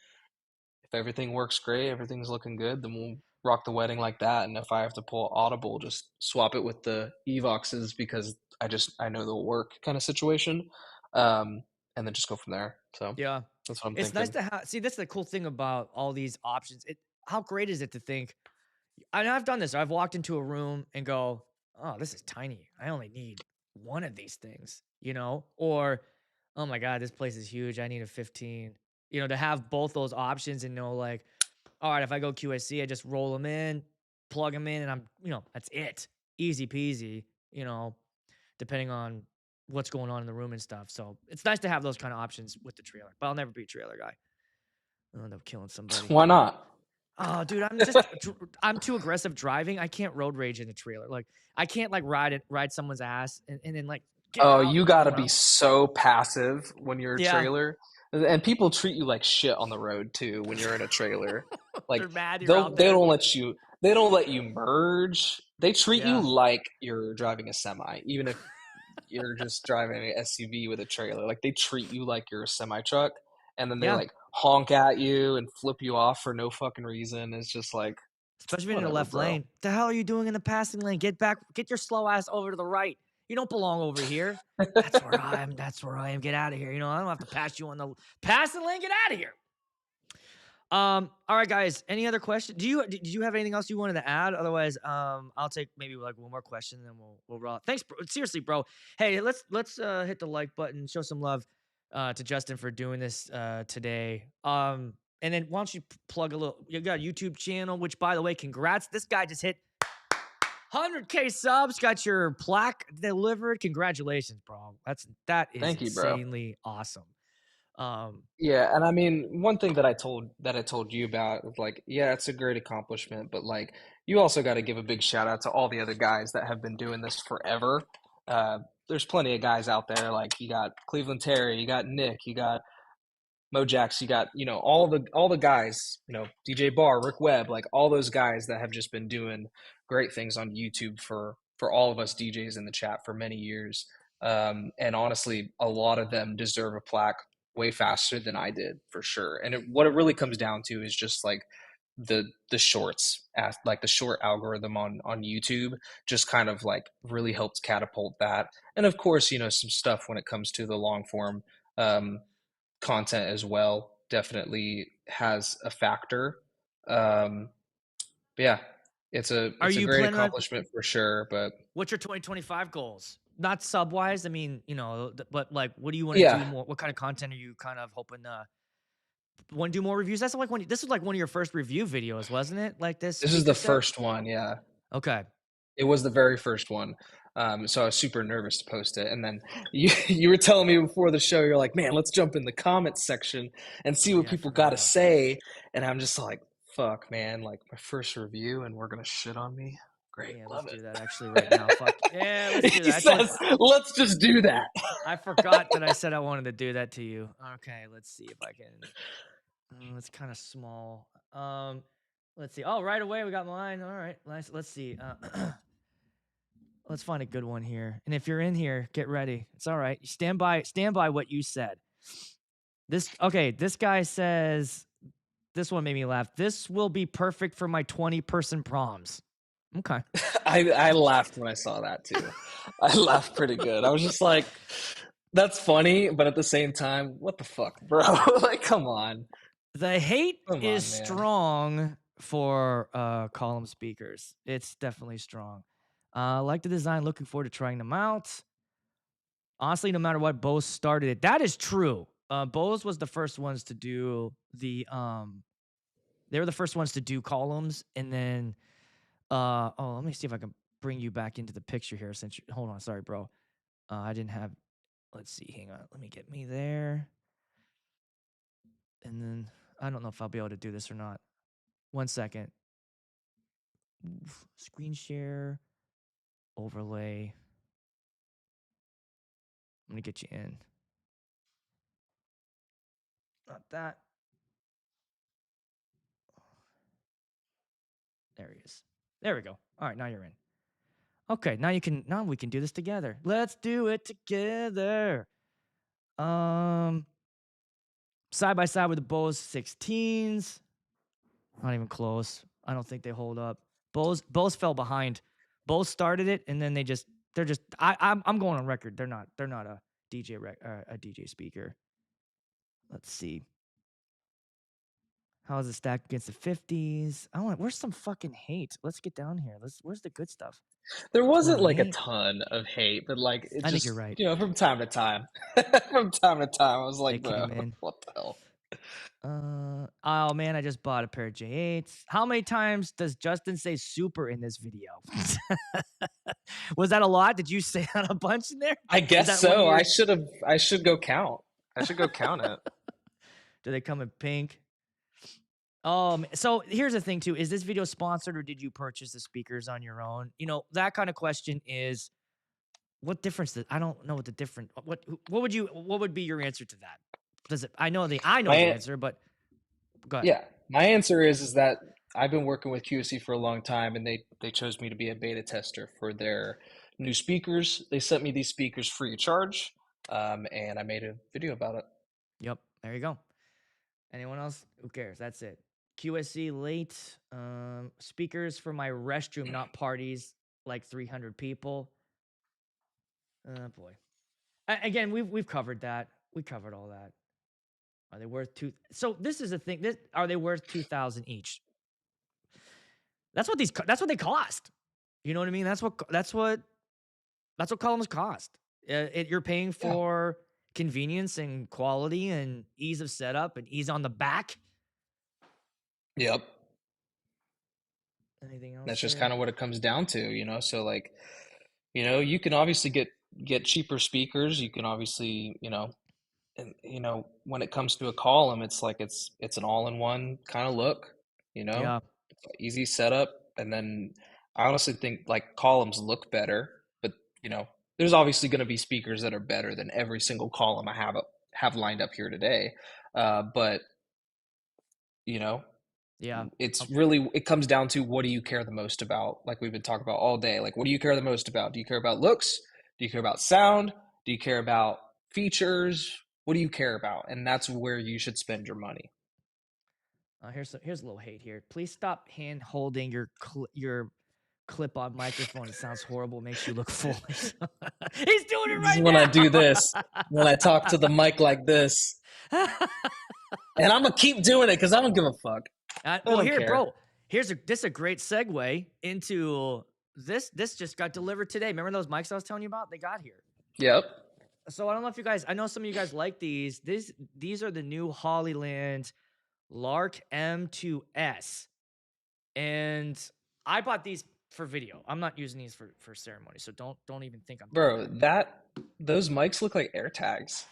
if everything works great, everything's looking good, then we'll rock the wedding like that. And if I have to pull Audible, just swap it with the Evoxes because I know they'll work kind of situation, and then just go from there. So Yeah. that's what I'm It's nice thinking. to have see that's the cool thing about all these options. How great is it to think and I've done this. I've walked into a room and go, "Oh, this is tiny. I only need one of these things," Or, "Oh my god, this place is huge. I need a 15." To have both those options and know like, "All right, if I go QSC, I just roll them in, plug them in, and that's it. Easy peasy." Depending on what's going on in the room and stuff. So it's nice to have those kind of options with the trailer. But I'll never be a trailer guy. I'll end up killing somebody. Why not? Oh, dude, I'm too aggressive driving. I can't road rage in a trailer. Like, I can't like ride someone's ass and then like get Oh, out you and move gotta be around. so passive when you're a Yeah, trailer. And people treat you like shit on the road too when you're in a trailer. Like they're mad you're out they'll they there. don't let you they don't let you merge. They treat you Yeah, like you're driving a semi, even if you're just driving an SUV with a trailer. Like they treat you like you're a semi truck, and then they yeah. like honk at you and flip you off for no fucking reason. It's just like Especially in the whatever, left bro. lane. The hell are you doing in the passing lane? Get back. Get your slow ass over to the right. You don't belong over here. That's where I am. That's where I am. Get out of here. You know, I don't have to pass you on the passing lane. Get out of here. All right, guys. Any other questions? Did you have anything else you wanted to add? Otherwise, I'll take maybe like one more question and then we'll roll. Thanks, bro. Seriously, bro. Hey, let's hit the like button, show some love to Justin for doing this today. And then why don't you plug a little? You got a YouTube channel, which by the way, congrats. This guy just hit 100K subs. Got your plaque delivered. Congratulations, bro. That is Thank you, bro. insanely awesome. Yeah, and I mean, one thing that I told you about is like, yeah, it's a great accomplishment, but like, you also got to give a big shout out to all the other guys that have been doing this forever. Uh, there's plenty of guys out there, like you got Cleveland Terry, you got Nick, you got Mojax, you got all the guys, DJ Barr, Rick Webb, like all those guys that have just been doing great things on YouTube for all of us DJs in the chat for many years. And honestly, a lot of them deserve a plaque way faster than I did for sure. And what it really comes down to is just like the shorts, like the short algorithm on YouTube, just kind of like really helps catapult that. And of course, some stuff when it comes to the long form. Content as well definitely has a factor. But yeah, are it's a you great planning on? accomplishment for sure. But What's your 2025 goals? Not sub wise. I mean, but like, what do you want to do yeah, more? What kind of content are you kind of hoping to want to do more reviews? That's like this was like one of your first review videos, wasn't it? Like this this is the speaker set. first one. Yeah, Okay. it was the very first one. So I was super nervous to post it, and then you were telling me before the show, you're like, man, let's jump in the comments section and see Oh what yeah, I people forgot got to about that. say. And I'm just like, fuck, man, like my first review, and we're gonna shit on me. Great, Yeah, let's love do that it. actually right now. Fuck yeah, let's do He that. Actually, says, let's just do that. I forgot that I said I wanted to do that to you. Okay, let's see if I can. It's kind of small. Let's see. Oh, right away we got mine. All right, nice. Let's see. Let's find a good one here. And if you're in here, get ready. It's all right. Stand by what you said. This guy says this one made me laugh. This will be perfect for my 20-person proms. Okay. I laughed when I saw that too. I laughed pretty good. I was just like, that's funny, but at the same time, what the fuck, bro? Like, come on. The hate Come is on, man. strong for column speakers. It's definitely strong. Like the design, looking forward to trying them out. Honestly, no matter what, Bose started it. That is true. Bose was the first ones to do the they were the first ones to do columns, and then let me see if I can bring you back into the picture here. Hold on, sorry, bro. I didn't have. Let's see, hang on. Let me get me there, and then I don't know if I'll be able to do this or not. 1 second. Screen share, overlay. I'm gonna get you in. Not that. There he is. There we go. All right, now you're in. Okay, now we can do this together. Let's do it together. Side by side with the Bose 16s. Not even close. I don't think they hold up. Bose fell behind. Bose started it, and then I'm going on record. They're not a DJ speaker. Let's see. How is it stacked against the 50s? Where's some fucking hate? Let's get down here. Where's the good stuff? There wasn't like a 28. ton of hate, but like it I think just, you're right. from time to time, from time to time, I was They like, bro, came in. what the hell? Oh man, I just bought a pair of J8s. How many times does Justin say super in this video? Was that a lot? Did you say that a bunch in there? I guess that one of so. your- I should go count. I should go count it. Do they come in pink? So here's the thing too. Is this video sponsored or did you purchase the speakers on your own? You know, that kind of question is what difference I don't know what the difference what would be your answer to that? Does it I know the My answer, but go ahead. Yeah, my answer is that I've been working with QSC for a long time, and they chose me to be a beta tester for their new speakers. They sent me these speakers free of charge, and I made a video about it. Yep, there you go. Anyone else? Who cares? That's it. QSC late. Speakers for my restroom, not parties, like 300 people. Oh boy. Again, we've covered that. We covered all that. Are they worth two? So this is the thing. Are they worth 2,000 each? That's what they cost. You know what I mean? That's what columns cost. You're paying Yeah. for convenience and quality and ease of setup and ease on the back. Yep. Anything else? That's just kind of what it comes down to, you know? So like, you know, you can obviously get cheaper speakers. You can obviously, you know, and you know, when it comes to a column, it's like it's an all-in-one kind of look, you know? Yeah. Easy setup, and then I honestly think like columns look better, but you know, there's obviously going to be speakers that are better than every single column I have lined up here today. But you know, Yeah. it's really it comes down to what do you care the most about? Like we've been talking about all day. Like what do you care the most about? Do you care about looks? Do you care about sound? Do you care about features? What do you care about? And that's where you should spend your money. Here's a little hate here. Please stop hand holding your clip-on microphone. It sounds horrible. Makes you look foolish. He's doing it This is right when now. I do this, when I talk to the mic like this. And I'm gonna keep doing it because I don't give a fuck. Well, don't here, care. bro. This is a great segue into this. This just got delivered today. Remember those mics I was telling you about? They got here. Yep. So I don't know if you guys. I know some of you guys like these. These are the new Hollyland Lark M2S, and I bought these for video. I'm not using these for ceremony, so don't even think I'm doing Bro, that. those mics look like air tags.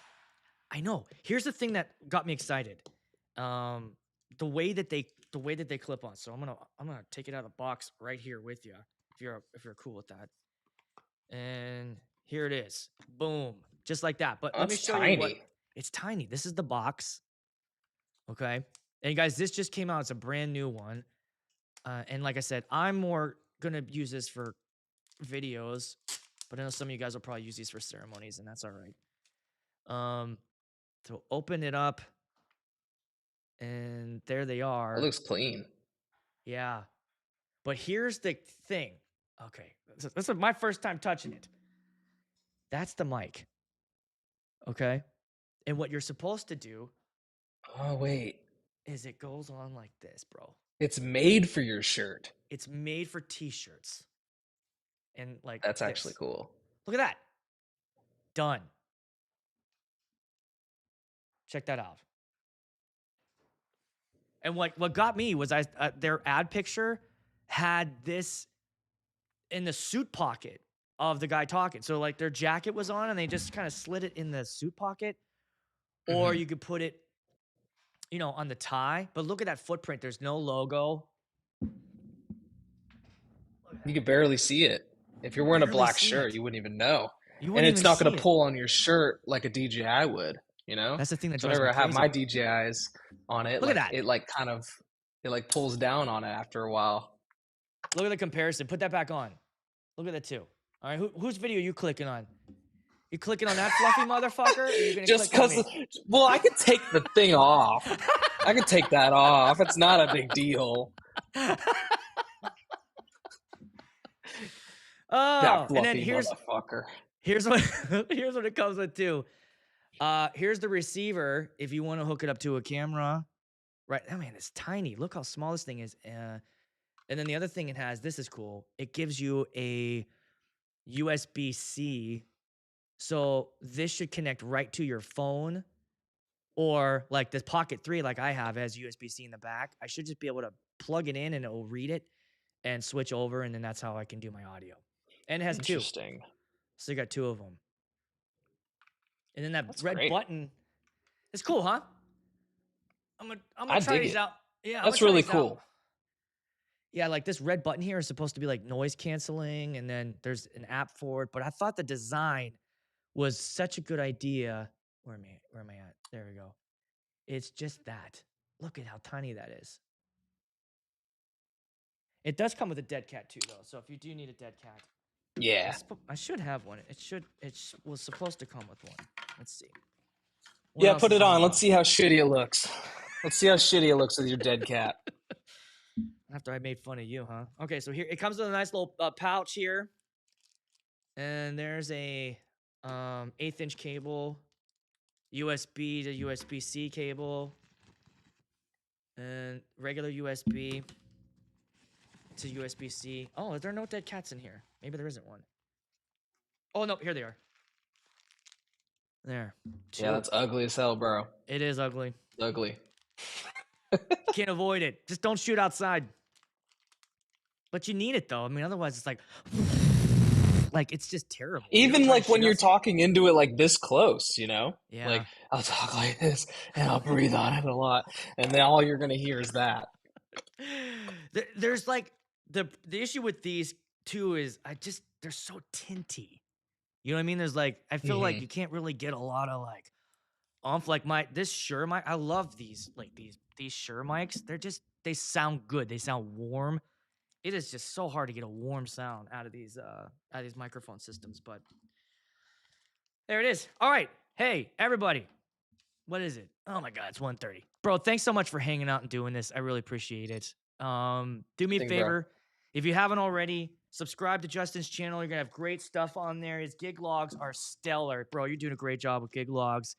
I know. Here's the thing that got me excited. The way that they clip on. So I'm gonna take it out of the box right here with you if you're cool with that. And here it is. Boom. Just like that. But let me That's show you what tiny. it's tiny. This is the box. Okay. And guys, this just came out. It's a brand new one. And like I said, I'm more gonna use this for videos, but I know some of you guys will probably use these for ceremonies, and that's all right. So open it up, and there they are. It looks clean. Yeah. But here's the thing. Okay. This is my first time touching it. That's the mic. Okay. And what you're supposed to do Oh wait. is it goes on like this, bro. It's made for your shirt. It's made for t-shirts. And like That's this. actually cool. Look at that. Done. Check that out. And what got me was their ad picture had this in the suit pocket of the guy talking. So like their jacket was on and they just kind of slid it in the suit pocket. Or you could put it, you know, on the tie. But look at that footprint. There's no logo. You could barely see it. If you're wearing a Barely black see shirt, it. you wouldn't even know. You And wouldn't it's even not going see to it. pull on your shirt like a DJI would, you know? That's the thing that So drives me whenever I have my crazy. DJIs on it, Look at like that. it like kind of it like pulls down on it after a while. Look at the comparison. Put that back on. Look at the two. All right, whose video are you clicking on? You clicking on that fluffy motherfucker? Or are you gonna Just click on because, me? well, I could take the thing off. I could take that off. It's not a big deal. Oh, That and then fluffy motherfucker. here's what here's what it comes with too. Here's the receiver if you want to hook it up to a camera. Right. I mean, it's tiny. Look how small this thing is. And then the other thing it has, this is cool. It gives you a USB-C. So this should connect right to your phone. Or like the Pocket 3, like I have, has USB-C in the back. I should just be able to plug it in and it will read it and switch over. And then that's how I can do my audio. And it has two. Interesting. So you got two of them. And then that That's red great. button. It's cool, huh? I'm I gonna try dig these it. out. Yeah, I'm gonna That's try really these out. cool. Yeah, like this red button here is supposed to be like noise canceling, and then there's an app for it. But I thought the design was such a good idea. Where am I? Where am I at? There we go. It's just that. Look at how tiny that is. It does come with a dead cat too, though. So if you do need a dead cat, Yeah. I should have one. Was supposed to come with one. Let's see. What Yeah, else put is it in the on. Let's box? see how shitty it looks. Let's see how shitty it looks with your dead cat. After I made fun of you, huh? Okay, so here it comes with a nice little pouch here, and there's a 1/8-inch cable, USB to USB-C cable, and regular USB to USB-C. Oh, there are no dead cats in here. Maybe there isn't one. Oh no, here they are. There. Yeah, Two. that's ugly as hell, bro. It is ugly. It's ugly. Can't avoid it. Just don't shoot outside. But you need it though. I mean, otherwise it's like it's just terrible. Even try like to when shoot you're outside? talking into it like this close, you know? Yeah. Like, I'll talk like this and I'll breathe on it a lot. And then all you're gonna hear is that. There's like the issue with these two is they're so tinty. You know what I mean? There's like I feel like you can't really get a lot of like like this Shure mic. I love these Shure mics. They sound good. They sound warm. It is just so hard to get a warm sound out of these microphone systems, but there it is. All right. Hey, everybody. What is it? Oh my God, it's 1:30. Bro, thanks so much for hanging out and doing this. I really appreciate it. Do me a favor. If you haven't already, subscribe to Justin's channel. You're going to have great stuff on there. His gig logs are stellar. Bro, you're doing a great job with gig logs.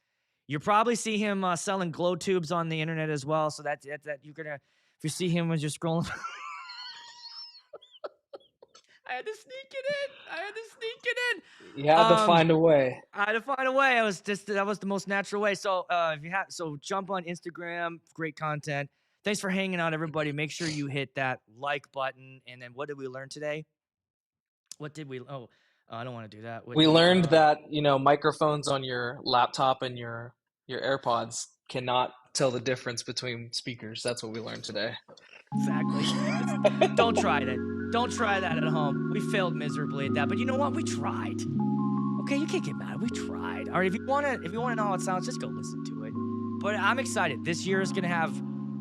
You'll probably see him selling glow tubes on the internet as well. So that you're going to, if you see him as you're scrolling. I had to sneak it in. You had to find a way. I had to find a way. That was the most natural way. So jump on Instagram, great content. Thanks for hanging out, everybody. Make sure you hit that like button. And then what did we learn today? What did we? Oh, I don't want to do that. We learned that, microphones on your laptop and your AirPods cannot tell the difference between speakers. That's what we learned today. Exactly. Don't try that. Don't try that at home. We failed miserably at that. But you know what? We tried. Okay, you can't get mad. We tried. All right, if you wanna know how it sounds, just go listen to it. But I'm excited. This year is gonna have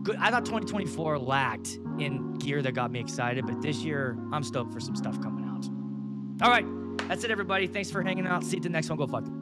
good. I thought 2024 lacked in gear that got me excited, but this year I'm stoked for some stuff coming out. All right, that's it, everybody. Thanks for hanging out. See you at the next one. Go fuck it.